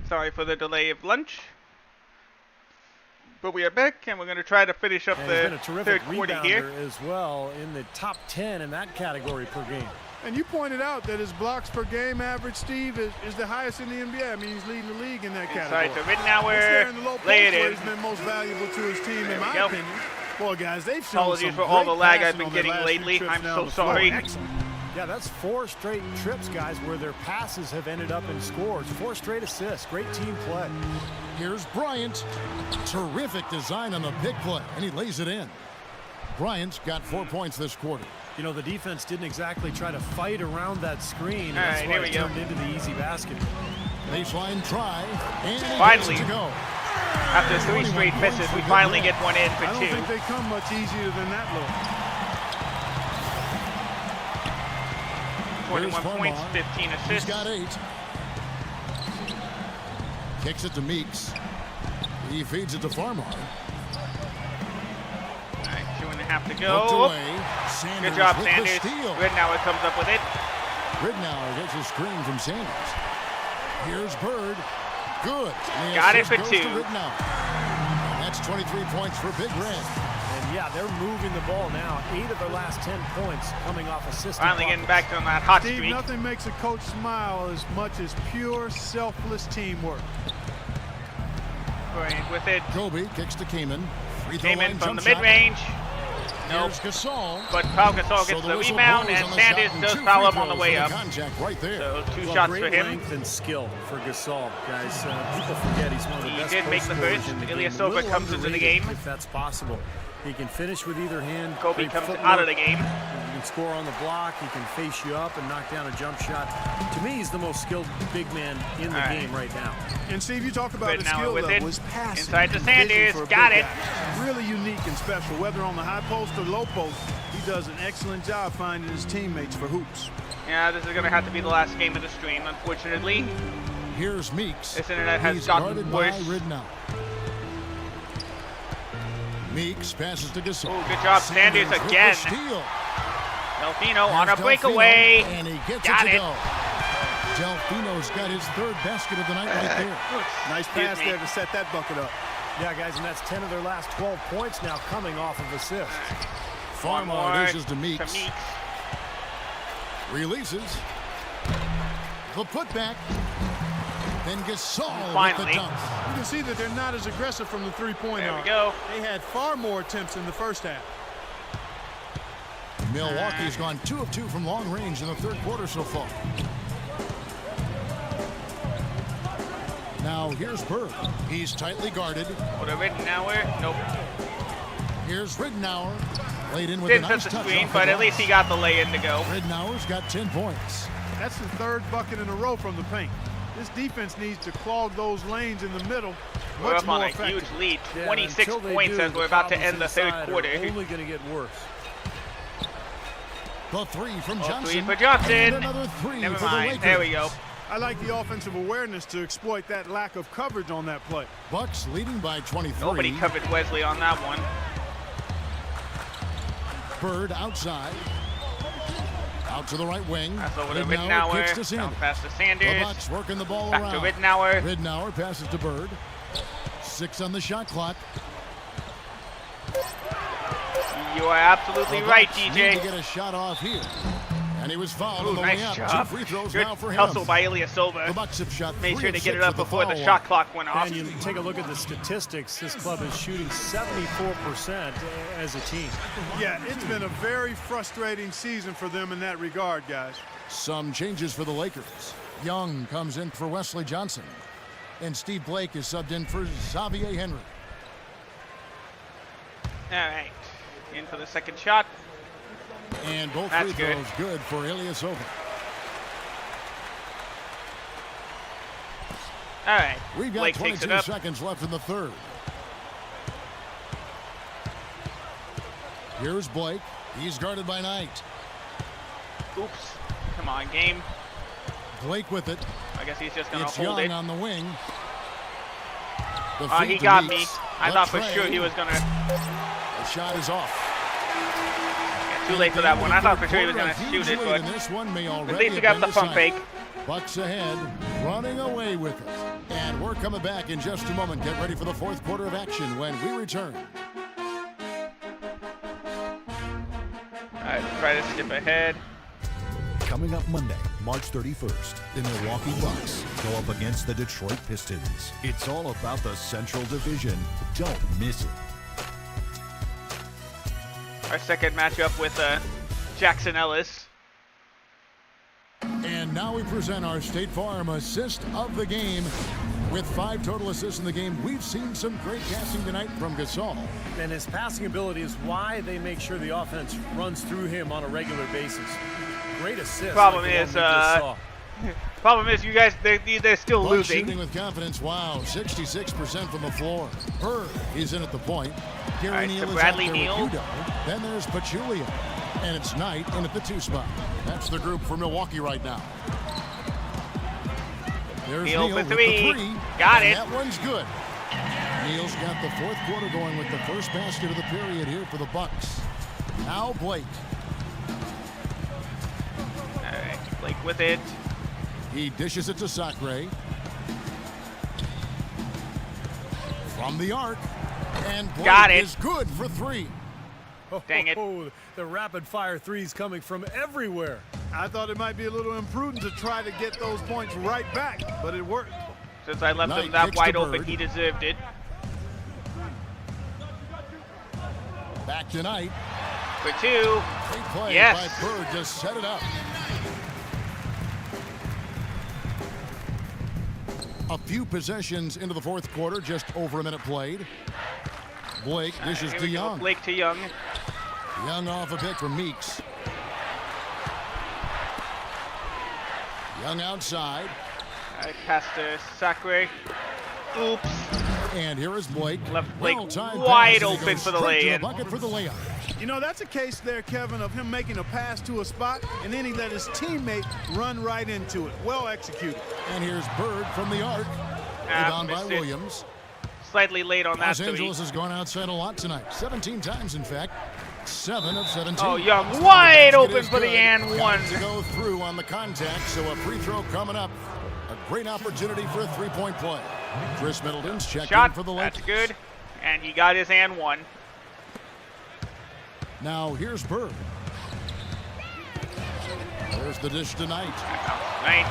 Sorry for the delay of lunch. But we are back, and we're going to try to finish up the third quarter here. As well in the top 10 in that category per game. And you pointed out that his blocks per game average, Steve, is the highest in the NBA. I mean, he's leading the league in that category. Inside to Ridnour, lay it in. He's been most valuable to his team, in my opinion. Boy, guys, they've shown apologies for all the lag I've been getting lately. I'm so sorry. Yeah, that's 4 straight trips, guys, where their passes have ended up in scores. 4 straight assists. Great team play. Here's Bryant. Terrific design on the big play, and he lays it in. Bryant's got 4 points this quarter. You know, the defense didn't exactly try to fight around that screen. That's why it turned into the easy basket. Baseline try, and finally, to go. After 3 straight misses, we finally get one in for 2. I don't think they come much easier than that look. 21 points, 15 assists. He's got 8. Kicks it to Meeks. He feeds it to Farmar. Alright, 2.5 to go. Good job, Sanders. Ridnour comes up with it. Ridnour gets a screen from Sanders. Here's Bird. Good. Got it for 2. And that's 23 points for Big Red. And yeah, they're moving the ball now. 8 of their last 10 points coming off assists. Finally getting back on that hot Steve, streak. Nothing makes a coach smile as much as pure, selfless teamwork. Bryant with it. Kobe kicks to Kamen. Kamen from the mid-range. Nope. But Pau Gasol gets the rebound, and Sanders does foul him on the way up. Right there. So 2 shots for him. Length and skill for Gasol, guys. People forget he's one of the best. He did make the first. Ilyasova comes into the game. If that's possible. He can finish with either hand. Kobe comes out of the game. He can score on the block. He can face you up and knock down a jump shot. To me, he's the most skilled big man in the game right now. And Steve, you talk about his skill level, his passing. Inside to Sanders, got it. Really unique and special. Whether on the high post or low post, he does an excellent job finding his teammates for hoops. Yeah, this is going to have to be the last game of the stream, unfortunately. Here's Meeks. This internet has gotten worse. Meeks passes to Gasol. Oh, good job, Sanders again. Delfino on a breakaway. And he gets got it to it. go. Delfino's got his 3rd basket of the night right there. Nice pass there to set that bucket up. Yeah, guys, and that's 10 of their last 12 points now coming off of assists. Farmar dishes to Meeks. Releases. The putback. Then Gasol finally with the dunk. You can see that they're not as aggressive from the three-point line. There we go. They had far more attempts in the first half. Milwaukee's gone 2 of 2 from long range in the 3rd quarter so far. Now here's Bird. He's tightly guarded. Would have Ridnour. Nope. Here's Ridnour. Laid in with Didn't a nice touch the touch screen, off but the at least he got the lay-in to go. Ridnour's got 10 points. That's the 3rd bucket in a row from the paint. This defense needs to clog those lanes in the middle. We're up on a huge lead, 26 points as we're about to end the 3rd quarter. Only going to get worse. The 3 from Johnson. 3 for Johnson. And another 3 Never for mind. The Lakers. There we go. I like the offensive awareness to exploit that lack of coverage on that play. Bucks leading by 23. Nobody covered Wesley on that one. Bird outside. Out to the right wing. That's over to Ridnour kicks to Ridnour. Sanders. Down past to Sanders. The Bucks working the ball Back around. to Ridnour. Ridnour passes to Bird. 6 on the shot clock. You are absolutely right, Need DJ. to get a shot off here. And he was fouled Ooh, on the nice way up. job. 2 free throws Good now for him. hustle by The Ilyasova. Bucks have shot 3 Made sure to of get it 6 up with the before the foul shot line. clock went off. And you take a look at the statistics. This club is shooting 74% as a team. Yeah, it's been a very frustrating season for them in that regard, guys. Some changes for the Lakers. Young comes in for Wesley Johnson. And Steve Blake is subbed in for Xavier Henry. All right. In for the 2nd shot. And both That's free throws good for Ilyasova. All right. We've got Blake takes 22 it up. seconds left in the 3rd. Here's Blake. He's guarded by Knight. Oops. Come on, game. Blake with it. I guess he's just going to It's hold Young it. on the wing. The He feed to got me. Meeks. I The thought for tray. sure he was going to The shot is off. get too late for that one. I thought for sure he was going to shoot it, but at least he got the pump fake. Bucks ahead, running away with it. And we're coming back in just a moment. Get ready for the fourth quarter of action when we return. All right, try to skip ahead. Coming up Monday, March 31st, the Milwaukee Bucks go up against the Detroit Pistons. It's all about the Central Division. Don't miss it. Our second matchup with Jackson Ellis. And now we present our State Farm assist of the game. With 5 total assists in the game, we've seen some great passing tonight from Gasol. And his passing ability is why they make sure the offense runs through him on a regular basis. Great assist. Problem is, you guys, they're still Bucks losing. shooting with confidence. Wow, 66% from the floor. Bird is in at the point. Gary All right, Neal so is Bradley out there Neal. with Udo. Then there's Pachulia. And it's Knight in at the 2 spot. That's the group for Milwaukee right now. There's Neal Neal for with the 3. 3. Got And it. that one's good. Neal's got the fourth quarter going with the first basket of the period here for the Bucks. Now Blake. All right, Blake with it. He dishes it to Sacre. From the arc. And Blake Got it. is good for 3. Dang it. The rapid-fire threes coming from everywhere. I thought it might be a little imprudent to try to get those points right back, but it worked. Since I left Knight him that kicks wide to open, Bird. he deserved it. Back to Knight. For 2. Great play Yes. by Bird to set it up. A few possessions into the fourth quarter, just over a minute played. Blake dishes Here to we go, Young. Blake to Young. Young off a pick from Meeks. Young outside. All right, pass to Sacre. Oops. And here is Blake. Left Blake Well-timed wide pass, and he open goes for the straight to lay-in. bucket for the layup. You know, that's a case there, Kevin, of him making a pass to a spot, and then he let his teammate run right into it. Well executed. And here's Bird from the arc. Rebound by missed it. Williams. Slightly late on that Los 3. Angeles has gone outside a lot tonight. 17 times, in fact. 7 of 17. Oh, Young wide Basket open is for the good. and Got 1. to go through on the contact, so a free throw coming up. A great opportunity for a 3-point play. Chris Middleton's checked Shot, in for the that's Lakers. good. And he got his and 1. Now here's Bird. There's the dish tonight. Right.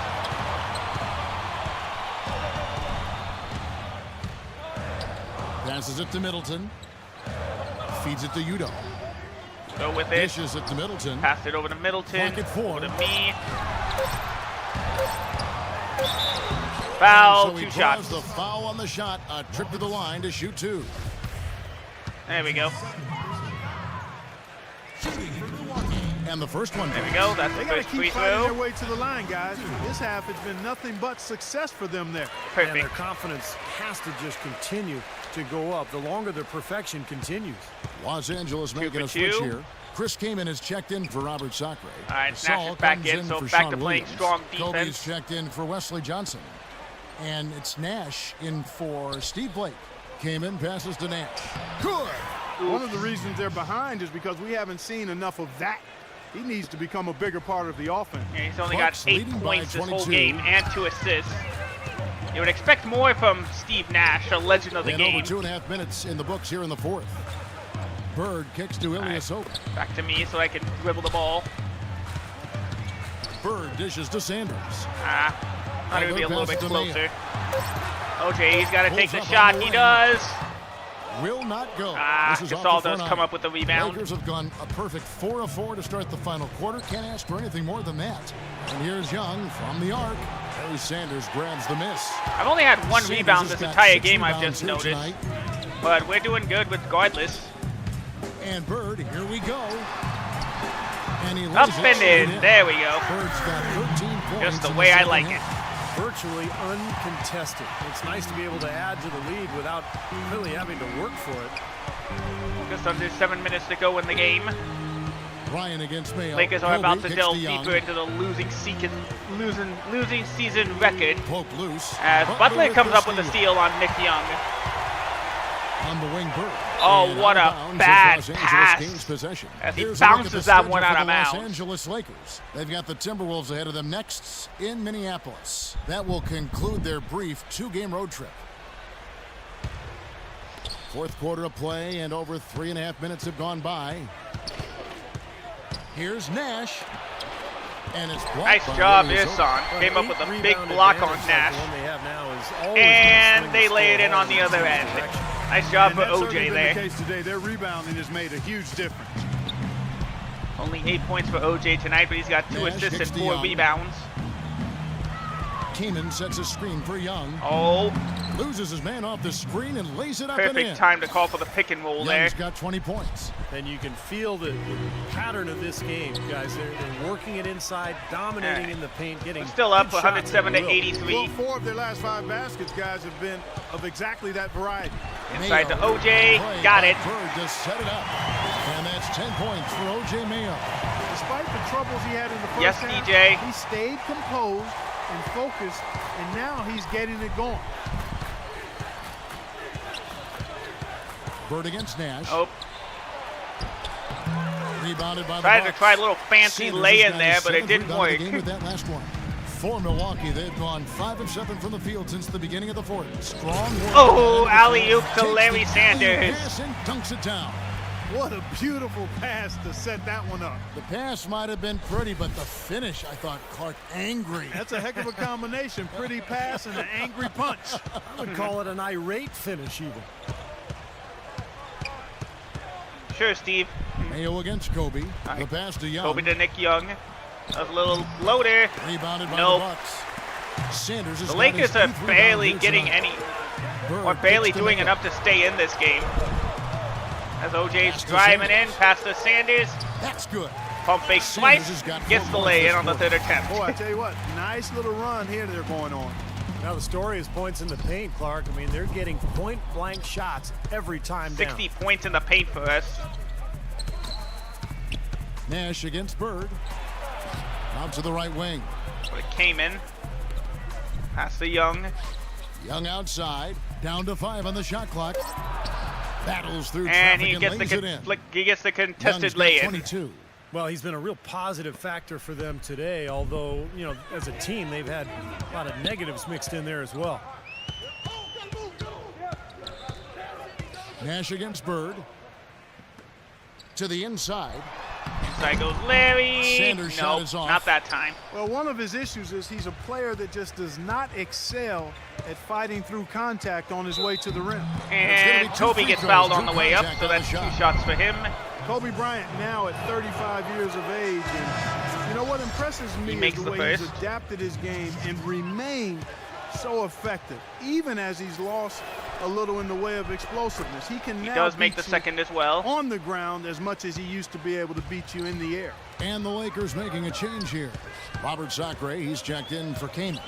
Passes it to Middleton. Feeds it to Udo. Go with it. Dishes it to Middleton. Pass it over to Middleton. Pocket 4. Over to me. Foul, So he 2 draws shots. the foul on the shot. A trip to the line to shoot 2. There we go. And the first one. There we go. That's the They got to first free keep fighting their throw. way to the line, guys. This half has been nothing but success for them there. And their Perfect. confidence has to just continue to go up the longer their perfection continues. Los Angeles making a for switch 2. here. Chris Kaman is checked in for Robert Sacre. All right, Gasol Nash is back comes in, so for back Sean to playing Williams. strong Kobe's defense. checked in for Wesley Johnson. And it's Nash in for Steve Blake. Kaman passes to Nash. Good. One of the reasons they're behind is because we haven't seen enough of that. He needs to become a bigger part of the offense. Yeah, he's only Bucks got 8 leading by points this whole 22. game and 2 assists. You would expect more from Steve Nash, a legend of the And game. over 2.5 minutes in the books here in the fourth. Bird kicks to Ilyasova. Back to me so I can dribble the ball. Bird dishes to Sanders. Thought it would be a little bit Pass to Mayo. closer. OJ, he's got to take the Pulls up shot. on the He wing. does. Will not go. This is off Gasol the does front come eye. up with the rebound. Lakers have gone a perfect 4 of 4 to start the final quarter. Can't ask for anything more than that. And here's Young from the arc. Barry Sanders grabs the miss. I've only had 1 Sanders rebound has this got entire 6 game, I've rebounds just here noticed. tonight. But we're doing good regardless. And Bird, here we go. And he Up lays it and straight in. There we go. Bird's got 13 points. Just the in way I second like half. it. Virtually uncontested. It's nice to be able to add to the lead without really having to work for it. Just under 7 minutes to go in the game. Ryan against Mayo. Lakers are Kobe about to kicks delve Young. deeper into the losing season record Poke loose. as Butler with comes the up with a steal on Nick Young. On the wing, Bird. Oh, And what a out of bounds bad as Los pass. Angeles gains possession. As he Here's a look at bounces the that schedule one for out the of Los bounds. Angeles Lakers. They've got the Timberwolves ahead of them next in Minneapolis. That will conclude their brief 2-game road trip. Fourth quarter of play, and over 3.5 minutes have gone by. Here's Nash. And it's blocked Nice by job, Minnesota. Isan. Came up with a big Rebound block on advantage like Nash. the one they have now is always And gonna they swing lay the it in score on the other hard end. direction. Nice job for And that's certainly OJ been there. the case today. Their rebounding has made a huge difference. Only 8 points for OJ tonight, but he's got 2 Nash assists kicks and to 4 Young. rebounds. Keenan sets a screen for Young. Oh, Loses his man off the screen and lays it up and in. perfect time to call for the pick and roll there. Young's got 20 points. And you can feel the pattern of this game, guys. They're working it inside, dominating in the paint, getting Still up good shots 107 to at will. 83. Well, 4 of their last 5 baskets, guys, have been of exactly that variety. Inside to Mayo. OJ. Play Got by it. Bird to set it up. And that's 10 points for OJ Mayo. Despite the troubles he had in the first Yes, half, DJ. he stayed composed and focused, and now he's getting it going. Bird against Nash. Oh, Rebounded by the tried to Bucks. try a little fancy Sanders lay has in got there, his but it 7th didn't rebound of the work. game with that last one. For Milwaukee, they've gone 5 of 7 from the field since the beginning of the fourth. Strong work. Oh, alley-oop to Takes Larry the alley-oop Sanders. pass and dunks it down. What a beautiful pass to set that one up. The pass might have been pretty, but the finish, I thought, Clark, angry. That's a heck of a combination. Pretty pass and an angry punch. I would call it an irate finish even. Sure, Steve. Mayo against Kobe. right. The pass to Young. Kobe to Nick Young. That was a little floater. Rebounded by Nope. the Bucks. Sanders has The got Lakers his are 8th barely rebound here getting tonight. any, Bird or barely kicks to doing Mayo. enough to stay in this game. As OJ's Pass to driving in, Sanders. pass to Sanders. That's good. Pump fake Sanders twice. has got Gets 4 the points lay this in on the quarter. third attempt. Boy, I tell you what, nice little run here they're going on. Now the story is points in the paint, Clark. I mean, they're getting point-blank shots every time 60 down. points in the paint for us. Nash against Bird. Out to the right wing. But it came in. Pass to Young. Young outside. Down to 5 on the shot clock. Battles through And traffic he and gets lays it in. the Young's contested got lay-in. 22. Well, he's been a real positive factor for them today, although, you know, as a team, they've had a lot of negatives mixed in there as well. Nash against Bird. To the inside. Inside goes Larry. Sanders' shot Nope, is off. not that time. Well, one of his issues is he's a player that just does not excel at fighting through contact on his way to the rim. And be 2 Toby free gets throws, fouled on through the way up, contact so on the that's 2 shot. shots for him. Kobe Bryant now at 35 years of age, and you know what impresses me is makes the the way he's first. adapted his game and remained so effective, even as he's lost a little in the way of explosiveness. He can He now does make beat the you second as well. on the ground as much as he used to be able to beat you in the air. And the Lakers making a change here. Robert Sacre, he's checked in for Kaman.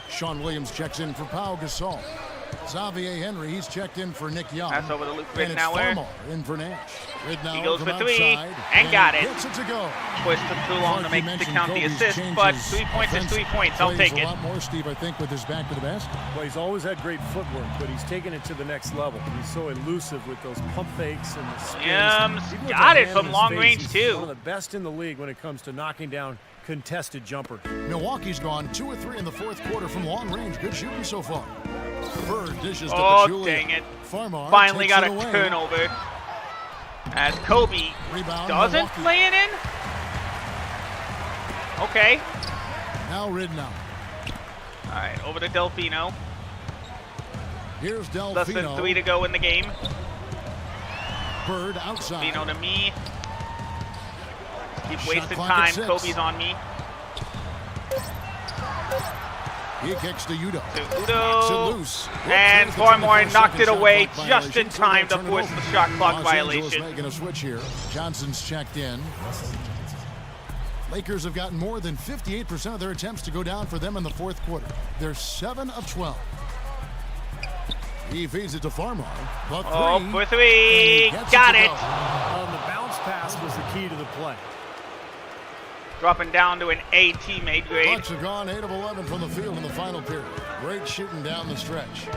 Sean Williams checks in for Pau Gasol. Xavier Henry, he's checked in for Nick Young. Pass over to Luke And it's Ridnour. Farmar in for Nash. Ridnour He goes from for 3 outside, and got it. Gets it to go. Pushed it too long to Clark, make you to mentioned count the Kobe's assist, changes. but 3 points is 3 points. I'll Plays take a it. lot more, Steve, I think, with his back to the basket. Well, he's always had great footwork, but he's taken it to the next level. He's so elusive with those pump fakes and the spins. Yums, Even with got a it hand from in his long face, range, he's too. One of the best in the league when it comes to knocking down contested jumpers. Milwaukee's gone 2 of 3 in the fourth quarter from long range. Good shooting so far. Bird dishes to Oh, Pachulia. dang it. Farmar Finally takes got it a away. turnover. As Kobe Rebound, doesn't Milwaukee. play it in. Okay. Now Ridnour. All right, over to Delfino. Here's Delfino. Less than 3 to go in the game. Bird outside. Delfino to me. Keep Shot wasting clock at time. 6. Kobe's on me. He kicks to Udo. To Knocks it Udo. loose. And There's the Farmar 24-second knocked it shot away clock just in violation, so time to they'll turn it force over. the shot clock Los Angeles violation. making a switch here. Johnson's checked in. Lakers have gotten more than 58% of their attempts to go down for them in the fourth quarter. They're 7 of 12. He feeds it to Farmar. But Oh, three, for and 3. he gets Got to it. go. The bounce pass was the key to the play. Dropping down to an A teammate grade. Bucks have gone 8 of 11 from the field in the final period. Great shooting down the stretch.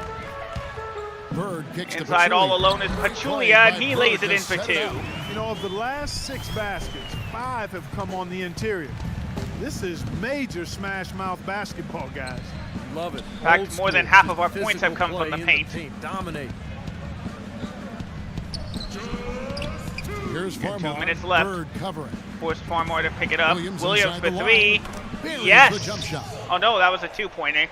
Bird kicks Inside to all Pachulia. alone is Pachulia, and he lays it in for 2. You know, of the last 6 baskets, 5 have come on the interior. This is major smash mouth basketball, guys. Love it. In fact, Old more than school, half of our physical points have come play from the in paint. Dominate. Here's Farmar. 2 minutes left. Bird covering. Forced Farmar to pick it up. Williams Williams inside for the 3. line. Buries the Yes. jump shot. Oh no, that was a 2-pointer.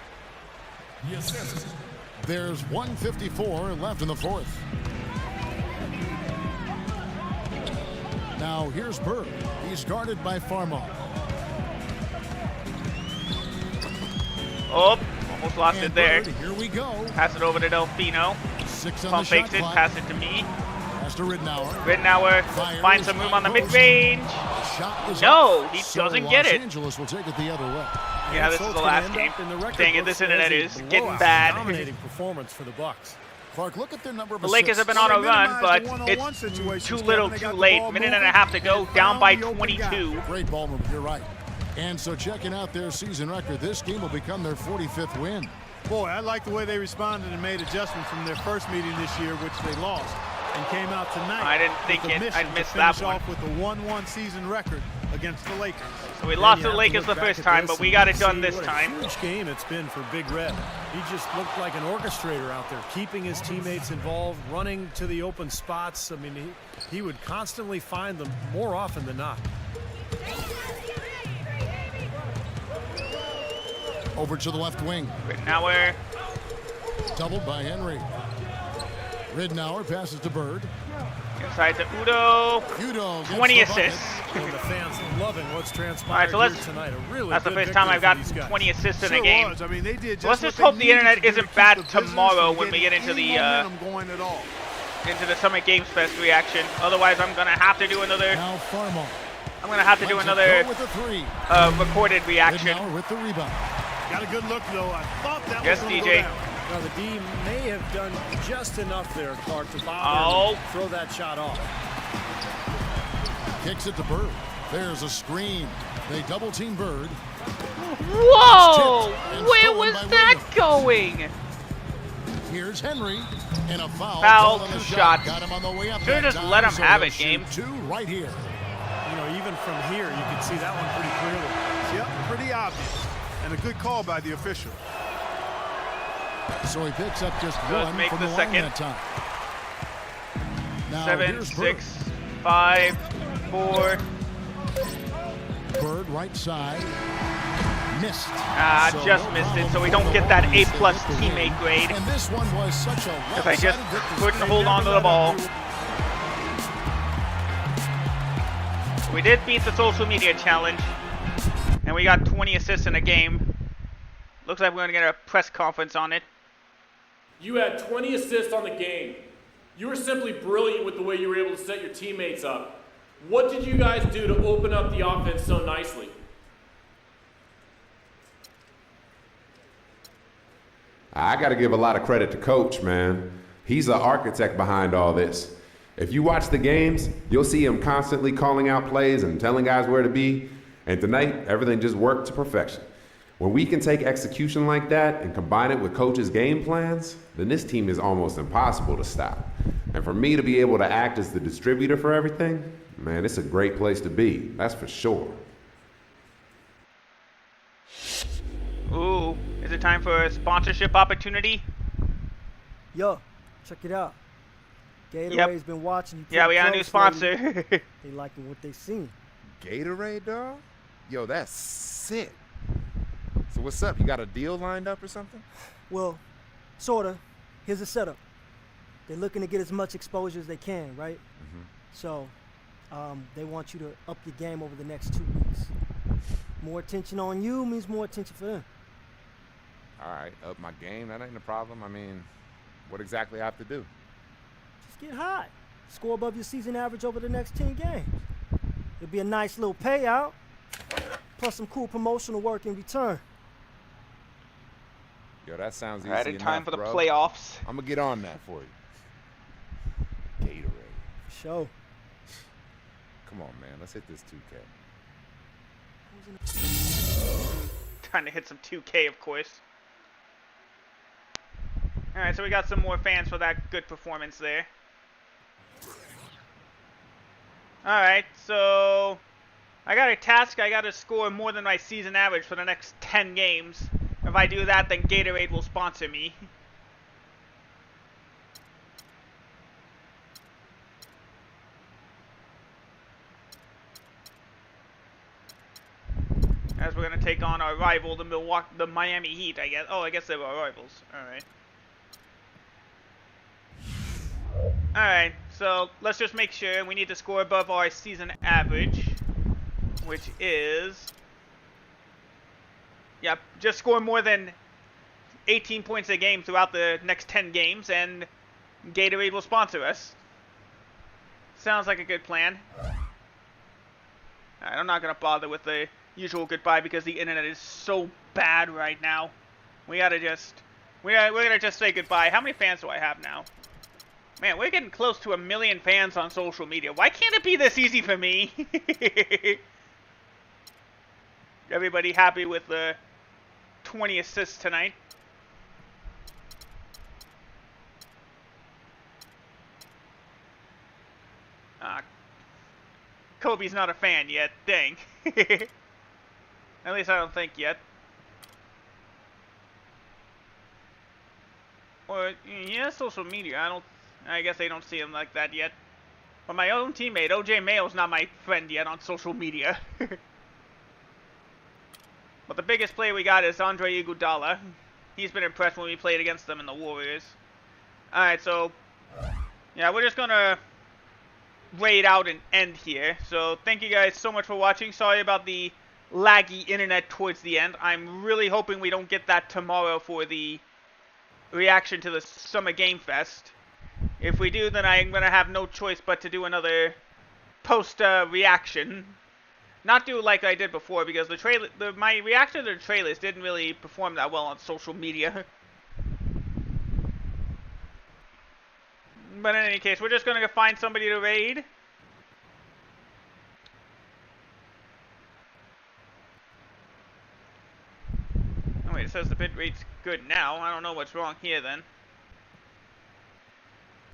There's 1:54 left in the fourth. Now here's Bird. He's guarded by Farmar. Oh, almost lost And it there. Bird, here we go. Pass it over to Delfino. 6 on Pump the shot fakes it, clock. pass it to me. Pass to Ridnour. Ridnour finds some room on the mid-range. Shot is No, up. he So doesn't get Los it. Angeles will take it the other way. Yeah, this So is it's the gonna last end game. up in the record Dang it, books this internet as a is getting blowout. bad. Dominating performance for the Bucks. Clark, look at their number of The Lakers have been on a run, but it's too little, too late. Minute and a half to go, down by 22. Great ball movement, you're right. And so checking out their season record, this game will become their 45th win. Boy, I like the way they responded and made adjustments from their first meeting this year, which they lost, and came out tonight. I didn't think with the it- mission I'd to missed that finish one. off with a 1-1 season record against the Lakers. So we Then lost you to the have Lakers the look back first at time, this but we and got it done see this what time. A huge game it's been for Big Red. He just looked like an orchestrator out there, keeping his teammates involved, running to the open spots. I mean, he would constantly find them more often than not. Over to the left wing. Ridnour, Doubled by Henry. Ridnour passes to Bird. inside to Udo. Udo gets 20 the bucket. assists. And the fans loving what's transpired All right, so here let's- tonight. A really That's the good first time victory I've got for these guys. 20 assists in Sure a game. was. I mean, they did just Let's what just they hope the needed internet to do isn't to keep bad the business tomorrow from when we getting get into any the momentum going at all. into the Summer Games Fest reaction. Otherwise, I'm gonna have to do another. Now Farmar. I'm gonna have to do Lets it another go with a 3. recorded reaction. Ridnour with the rebound. Got a good look, though. I thought that Yes, was going to DJ. go down. Now, the D may have done just enough there, Clark, to Oh. bother and throw that shot off. Kicks it to Bird. There's a screen. They double team Bird. Whoa! Tipped and Where stolen was by that Williams. going? Here's Henry. And a foul. Foul, called on the 2 shot. shots. Got him on the way up. Should've that just time, let him so have they'll it, game. shoot 2 right here. You know, even from here, you can see that one pretty clearly. Yep, pretty obvious. And a good call by the official. So he picks up just Does one make from the the second. line that time. Now 7, here's 6, 5, 4. Bird right side. Missed. So Just no missed it, problem so we for don't the get that Bulls. A+ They get the teammate win. grade. And this one was such a Because I just lopsided victory. couldn't They hold on to never the ball. let it We did beat the social media challenge, and we got 20 assists in a game. Looks like we're gonna get a press conference on it. You had 20 assists on the game. You were simply brilliant with the way you were able to set your teammates up. What did you guys do to open up the offense so nicely? I got to give a lot of credit to Coach, man. He's the architect behind all this. If you watch the games, you'll see him constantly calling out plays and telling guys where to be. And tonight, everything just worked to perfection. When we can take execution like that and combine it with Coach's game plans, then this team is almost impossible to stop. And for me to be able to act as the distributor for everything, man, it's a great place to be. That's for sure. Ooh, is it time for a sponsorship opportunity? Yo, check it out. Gatorade's been watching you. Yeah, we got a new sponsor. They liking what they seen. Gatorade, dog? Yo, that's sick. So what's up? You got a deal lined up or something? Well, sorta. Here's the setup. They're looking to get as much exposure as they can, right? Mm-hmm. So, they want you to up your game over the next 2 weeks. More attention on you means more attention for them. All right, up my game. That ain't a problem. I mean, what exactly I have to do? Just get hot. Score above your season average over the next 10 games. It'll be a nice little payout, plus some cool promotional work in return. Yo, that sounds easy Alright, in enough, time for the bro. playoffs. I'm gonna get on that for you. Gatorade. For sure. Come on, man. Let's hit this 2K. Trying to hit some 2K, of course. Alright, so we got some more fans for that good performance there. Alright, so I got a task. I got to score more than my season average for the next 10 games. If I do that, then Gatorade will sponsor me. As we're going to take on our rival, the Miami Heat, I guess. Oh, I guess they were our rivals. Alright. Alright, so let's just make sure we need to score above our season average, which is... Yep, just score more than 18 points a game throughout the next 10 games, and Gatorade will sponsor us. Sounds like a good plan. Alright, I'm not going to bother with the usual goodbye because the internet is so bad right now. We gotta just... We're gonna just say goodbye. How many fans do I have now? Man, we're getting close to 1 million fans on social media. Why can't it be this easy for me? Everybody happy with the 20 assists tonight? Kobe's not a fan yet. Dang. At least I don't think yet. Or, yeah, social media. I guess they don't see him like that yet. But my own teammate, OJ Mayo's not my friend yet on social media. But the biggest player we got is Andre Iguodala. He's been impressed when we played against them in the Warriors. Alright, so... Yeah, we're just gonna raid out and end here. So, thank you guys so much for watching. Sorry about the laggy internet towards the end. I'm really hoping we don't get that tomorrow for the reaction to the Summer Game Fest. If we do, then I'm going to have no choice but to do another post-reaction. Not do like I did before, because my reaction to the trailers didn't really perform that well on social media. But in any case, we're just going to find somebody to raid. Oh wait, it says the bit rate's good now. I don't know what's wrong here then.